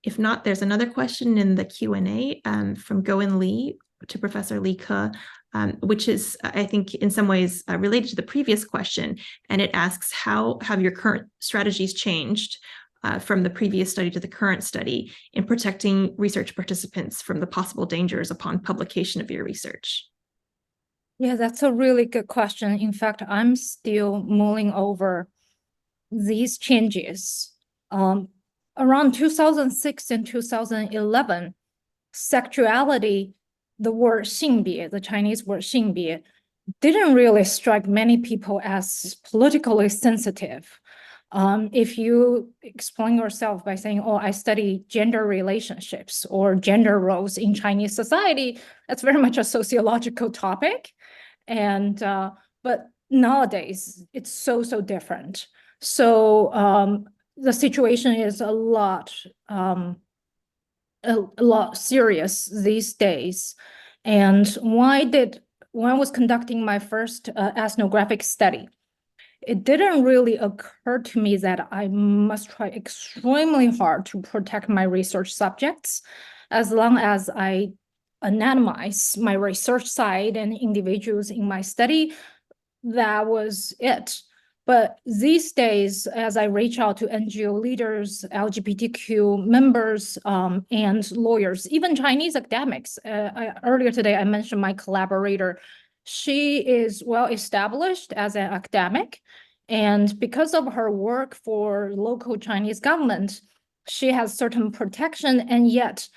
If not, there's another question in the Q&A from Goen Lee to Professor Lee Ke, which is, I think, in some ways related to the previous question. And it asks, how have your current strategies changed from the previous study to the current study in protecting research participants from the possible dangers upon publication of your research? Yeah, that's a really good question. In fact, I'm still mulling over these changes. Around 2006 and 2011, sexuality, the word 性别, the Chinese word 性别, didn't really strike many people as politically sensitive. If you explain yourself by saying, oh, I study gender relationships or gender roles in Chinese society, that's very much a sociological topic. And but nowadays, it's so different. So the situation is a lot serious these days. And when I was conducting my first ethnographic study, it didn't really occur to me that I must try extremely hard to protect my research subjects, as long as I anonymize my research site and individuals in my study. That was it. But these days, as I reach out to NGO leaders, LGBTQ members, and lawyers, even Chinese academics, earlier today I mentioned my collaborator. She is well established as an academic, and because of her work for local Chinese government, she has certain protection, and yet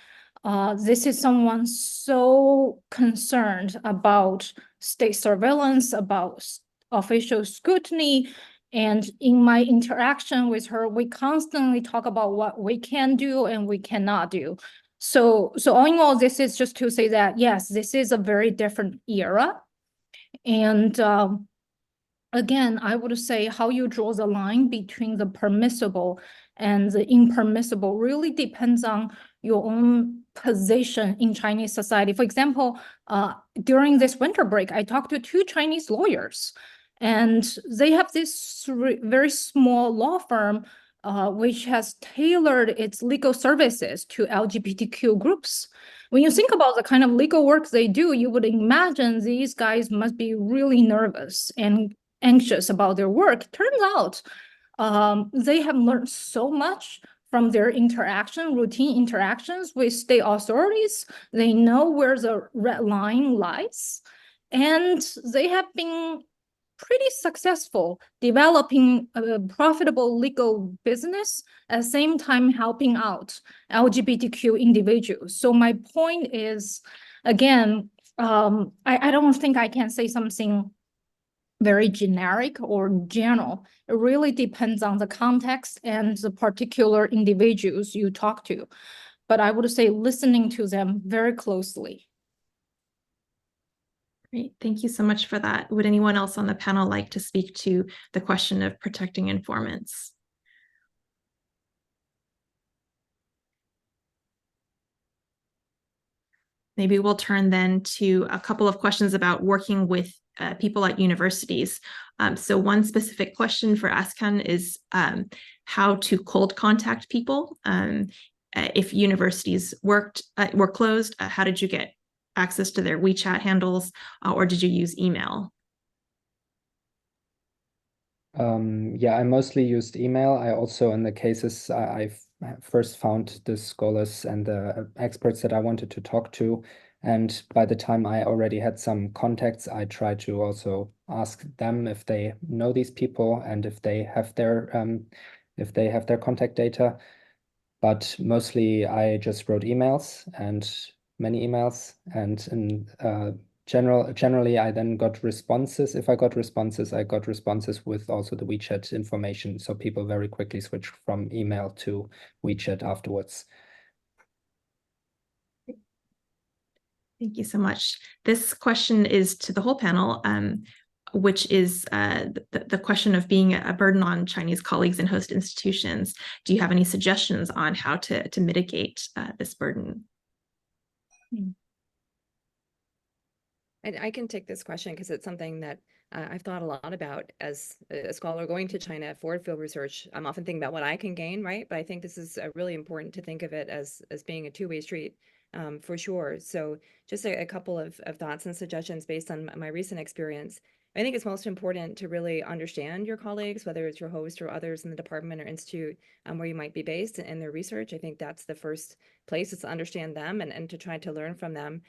this is someone so concerned about state surveillance, about official scrutiny. And in my interaction with her, we constantly talk about what we can do and we cannot do. So all in all, this is just to say that, yes, this is a very different era. And again, I would say how you draw the line between the permissible and the impermissible really depends on your own position in Chinese society. For example, during this winter break, I talked to 2 Chinese lawyers, and they have this very small law firm which has tailored its legal services to LGBTQ groups. When you think about the kind of legal work they do, you would imagine these guys must be really nervous and anxious about their work. Turns out they have learned so much from their routine interactions with state authorities. They know where the red line lies, and they have been pretty successful developing a profitable legal business, at the same time helping out LGBTQ individuals. So my point is, again, I don't think I can say something very generic or general. It really depends on the context and the particular individuals you talk to. But I would say listening to them very closely. Great, thank you so much for that. Would anyone else on the panel like to speak to the question of protecting informants? Maybe we'll turn then to a couple of questions about working with people at universities. So one specific question for Askan is how to cold contact people. If universities were closed, how did you get access to their WeChat handles, or did you use email? Yeah, I mostly used email. I also, in the cases, I first found the scholars and the experts that I wanted to talk to. And by the time I already had some contacts, I tried to also ask them if they know these people and if they have their contact data. But mostly I just wrote emails, and many emails, and generally I then got responses. If I got responses, I got responses with also the WeChat information. So people very quickly switched from email to WeChat afterwards. Thank you so much. This question is to the whole panel, which is the question of being a burden on Chinese colleagues in host institutions. Do you have any suggestions on how to mitigate this burden? And I can take this question because it's something that I've thought a lot about as a scholar going to China for field research. I'm often thinking about what I can gain, right? But I think this is really important to think of it as being a two-way street for sure. So just a couple of thoughts and suggestions based on my recent experience. I think it's most important to really understand your colleagues, whether it's your host or others in the department or institute where you might be based in their research. I think that's the first place, is to understand them and to try to learn from them.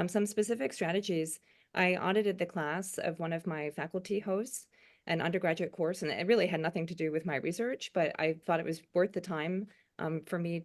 Some specific strategies. I audited the class of one of my faculty hosts, an undergraduate course, and it really had nothing to do with my research, but I thought it was worth the time for me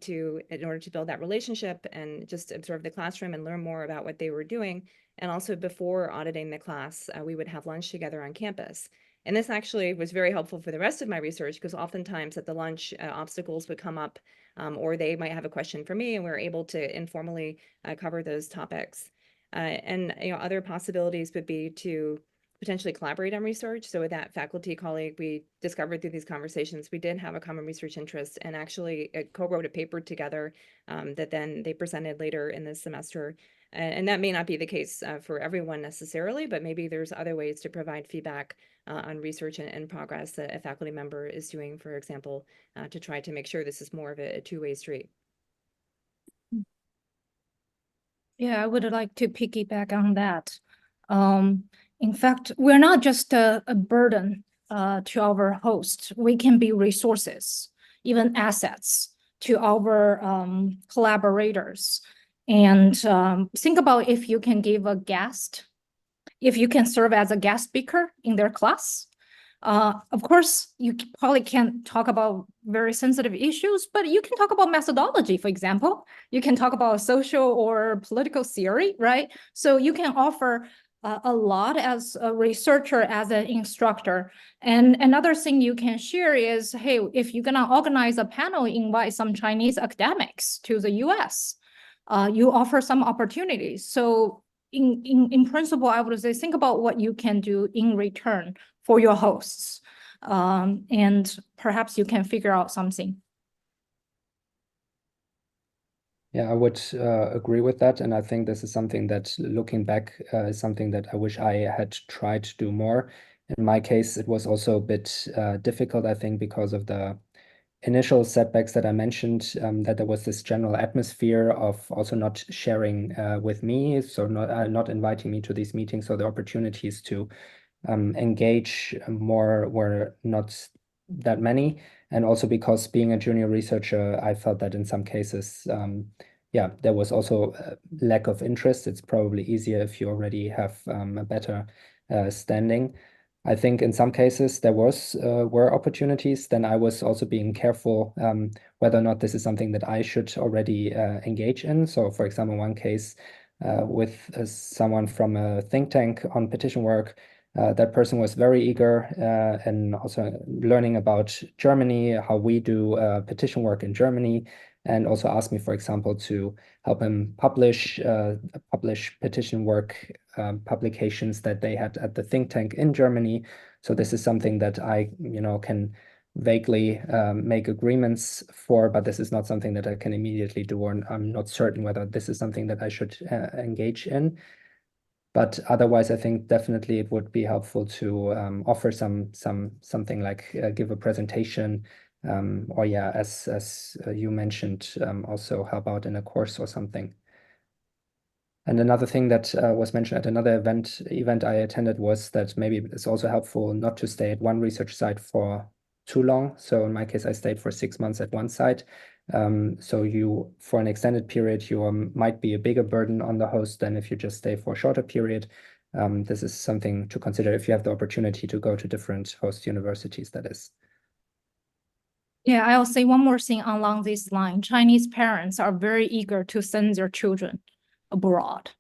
in order to build that relationship and just observe the classroom and learn more about what they were doing. And also before auditing the class, we would have lunch together on campus. And this actually was very helpful for the rest of my research, because oftentimes at the lunch, obstacles would come up, or they might have a question for me, and we were able to informally cover those topics. And other possibilities would be to potentially collaborate on research. So with that faculty colleague, we discovered through these conversations, we did have a common research interest, and actually co-wrote a paper together that then they presented later in this semester. And that may not be the case for everyone necessarily, but maybe there's other ways to provide feedback on research and progress that a faculty member is doing, for example, to try to make sure this is more of a two-way street. Yeah, I would like to piggyback on that. In fact, we're not just a burden to our hosts. We can be resources, even assets to our collaborators. And think about if you can give a guest, if you can serve as a guest speaker in their class. Of course, you probably can't talk about very sensitive issues, but you can talk about methodology, for example. You can talk about social or political theory, right? So you can offer a lot as a researcher, as an instructor. And another thing you can share is, hey, if you're gonna organize a panel, invite some Chinese academics to the US, you offer some opportunities. So in principle, I would say, think about what you can do in return for your hosts. And perhaps you can figure out something. Yeah, I would agree with that. And I think this is something that, looking back, is something that I wish I had tried to do more. In my case, it was also a bit difficult, I think, because of the initial setbacks that I mentioned, that there was this general atmosphere of also not sharing with me, so not inviting me to these meetings. So the opportunities to engage more were not that many. And also because being a junior researcher, I felt that in some cases, yeah, there was also a lack of interest. It's probably easier if you already have a better standing. I think in some cases there were opportunities. Then I was also being careful whether or not this is something that I should already engage in. So, for example, one case with someone from a think tank on petition work. That person was very eager and also learning about Germany, how we do petition work in Germany, and also asked me, for example, to help him publish petition work publications that they had at the think tank in Germany. So this is something that I, can vaguely make agreements for, but this is not something that I can immediately do, or I'm not certain whether this is something that I should engage in. But otherwise, I think definitely it would be helpful to offer something like give a presentation, or yeah, as you mentioned, also help out in a course or something. And another thing that was mentioned at another event I attended was that maybe it's also helpful not to stay at one research site for too long. So in my case, I stayed for 6 months at one site. So you, for an extended period, you might be a bigger burden on the host than if you just stay for a shorter period. This is something to consider if you have the opportunity to go to different host universities, that is. Yeah, I'll say one more thing along this line. Chinese parents are very eager to send their children abroad.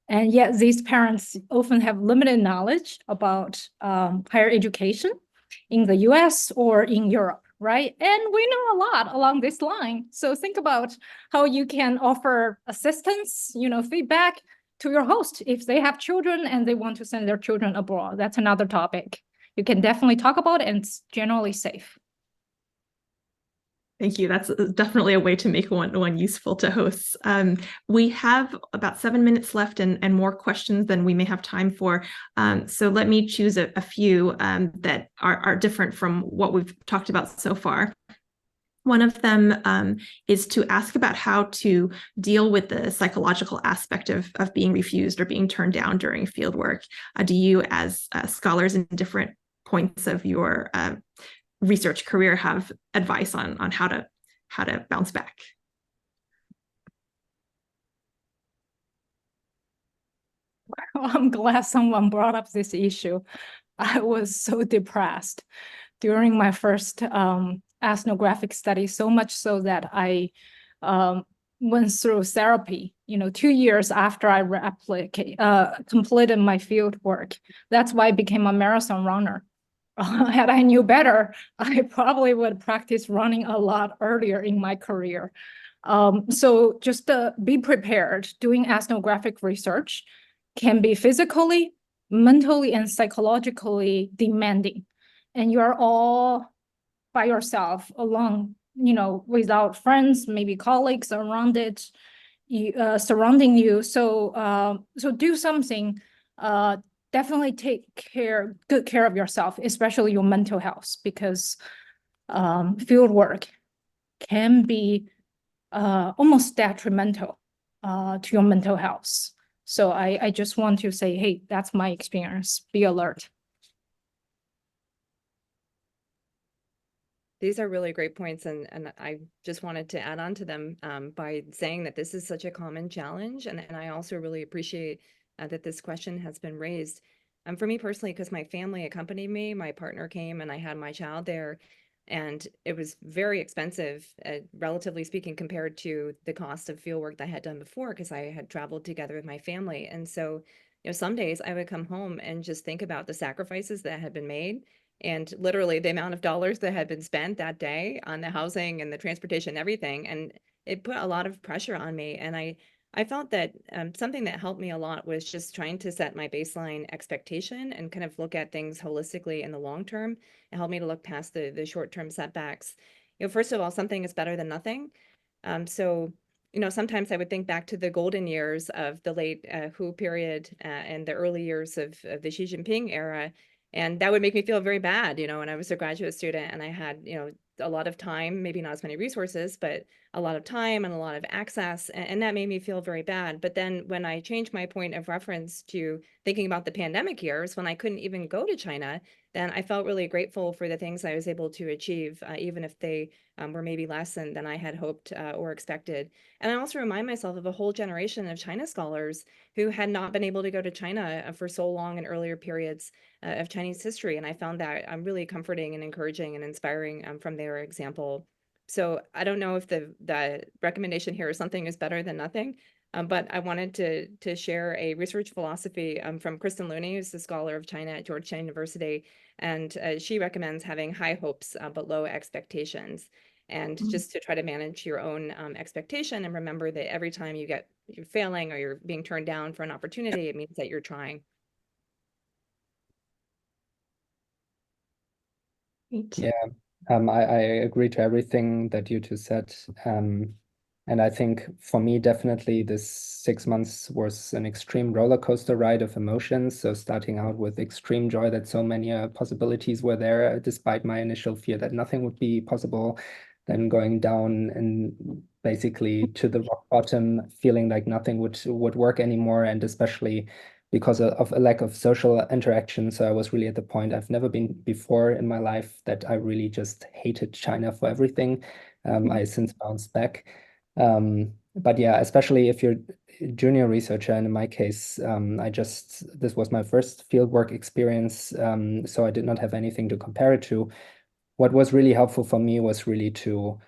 And yet these parents often have limited knowledge about higher education in the US or in Europe, right? And we know a lot along this line. So think about how you can offer assistance, feedback to your host if they have children and they want to send their children abroad. That's another topic you can definitely talk about, and it's generally safe. Thank you. That's definitely a way to make one useful to hosts. We have about 7 minutes left and more questions than we may have time for. So let me choose a few that are different from what we've talked about so far. One of them is to ask about how to deal with the psychological aspect of being refused or being turned down during fieldwork. Do you, as scholars in different points of your research career, have advice on how to bounce back? I'm glad someone brought up this issue. I was so depressed during my first ethnographic study, so much so that I went through therapy, 2 years after I completed my field work. That's why I became a marathon runner. Had I knew better, I probably would practice running a lot earlier in my career. So just be prepared. Doing ethnographic research can be physically, mentally, and psychologically demanding. And you're all by yourself, alone, without friends, maybe colleagues around it, surrounding you. So do something. Definitely take good care of yourself, especially your mental health, because field work can be almost detrimental to your mental health. So I just want to say, hey, that's my experience. Be alert. These are really great points, and I just wanted to add on to them by saying that this is such a common challenge, and I also really appreciate that this question has been raised. For me personally, because my family accompanied me, my partner came and I had my child there, and it was very expensive, relatively speaking, compared to the cost of fieldwork that I had done before, because I had traveled together with my family. And so, some days I would come home and just think about the sacrifices that had been made, and literally the amount of dollars that had been spent that day on the housing and the transportation, everything. And it put a lot of pressure on me. And I felt that something that helped me a lot was just trying to set my baseline expectation and kind of look at things holistically in the long term. It helped me to look past the short-term setbacks. First of all, something is better than nothing. So sometimes I would think back to the golden years of the late Hu period and the early years of the Xi Jinping era. And that would make me feel very bad, when I was a graduate student and I had, a lot of time, maybe not as many resources, but a lot of time and a lot of access. And that made me feel very bad. But then when I changed my point of reference to thinking about the pandemic years, when I couldn't even go to China, then I felt really grateful for the things I was able to achieve, even if they were maybe less than I had hoped or expected. And I also remind myself of a whole generation of China scholars who had not been able to go to China for so long in earlier periods of Chinese history. And I found that really comforting and encouraging and inspiring from their example. So I don't know if the recommendation here is something is better than nothing, but I wanted to share a research philosophy from Kristen Looney, who's the scholar of China at Georgetown University. And she recommends having high hopes but low expectations. And just to try to manage your own expectation and remember that every time you're failing or you're being turned down for an opportunity, it means that you're trying. Yeah, I agree to everything that you two said. And I think for me, definitely this 6 months was an extreme roller coaster ride of emotions. So starting out with extreme joy that so many possibilities were there, despite my initial fear that nothing would be possible, then going down and basically to the rock bottom, feeling like nothing would work anymore, and especially because of a lack of social interaction. So I was really at the point I've never been before in my life that I really just hated China for everything. I since bounced back. But yeah, especially if you're a junior researcher, and in my case, this was my first fieldwork experience, so I did not have anything to compare it to. What was really helpful for me was really to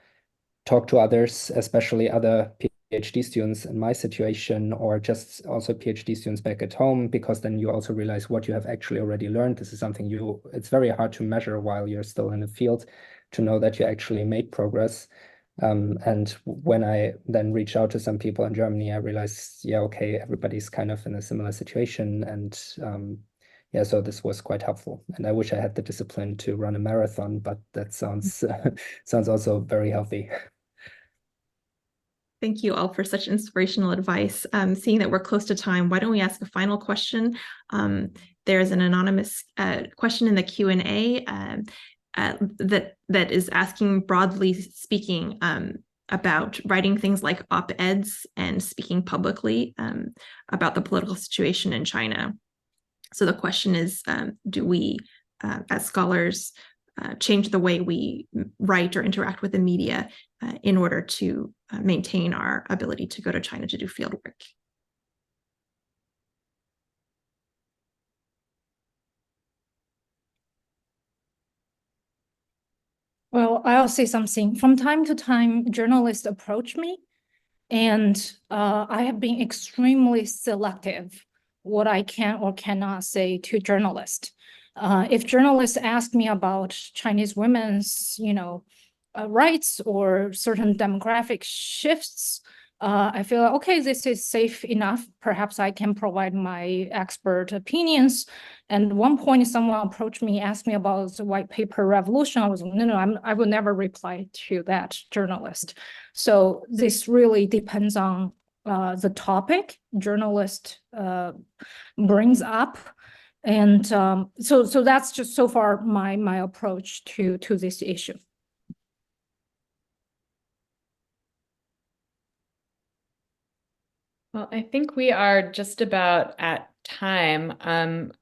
talk to others, especially other PhD students in my situation, or just also PhD students back at home, because then you also realize what you have actually already learned. This is something it's very hard to measure while you're still in the field, to know that you actually made progress. And when I then reached out to some people in Germany, I realized, yeah, okay, everybody's kind of in a similar situation. And yeah, so this was quite helpful. And I wish I had the discipline to run a marathon, but that sounds sounds also very healthy. Thank you all for such inspirational advice. Seeing that we're close to time, why don't we ask a final question? There's an anonymous question in the Q&A that is asking, broadly speaking, about writing things like op-eds and speaking publicly about the political situation in China. So the question is, do we, as scholars, change the way we write or interact with the media in order to maintain our ability to go to China to do field work? Well, I'll say something. From time to time, journalists approach me, and I have been extremely selective what I can or cannot say to journalists. If journalists ask me about Chinese women's, rights or certain demographic shifts, I feel okay, this is safe enough. Perhaps I can provide my expert opinions. And one point, someone approached me, asked me about the white paper revolution. I was like, no, I will never reply to that journalist. So this really depends on the topic journalist brings up. And so that's just so far my approach to this issue. Well, I think we are just about at time.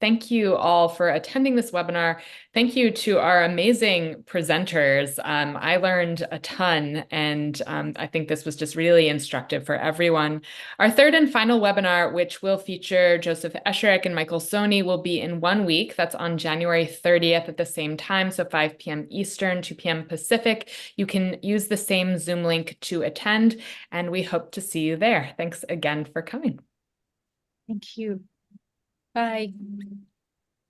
Thank you all for attending this webinar. Thank you to our amazing presenters. I learned a ton, and I think this was just really instructive for everyone. Our third and final webinar, which will feature Joseph Escherich and Michael Soni, will be in 1 week. That's on January 30th at the same time, so 5 p.m. Eastern, 2 p.m. Pacific. You can use the same Zoom link to attend, and we hope to see you there. Thanks again for coming. Thank you. Bye.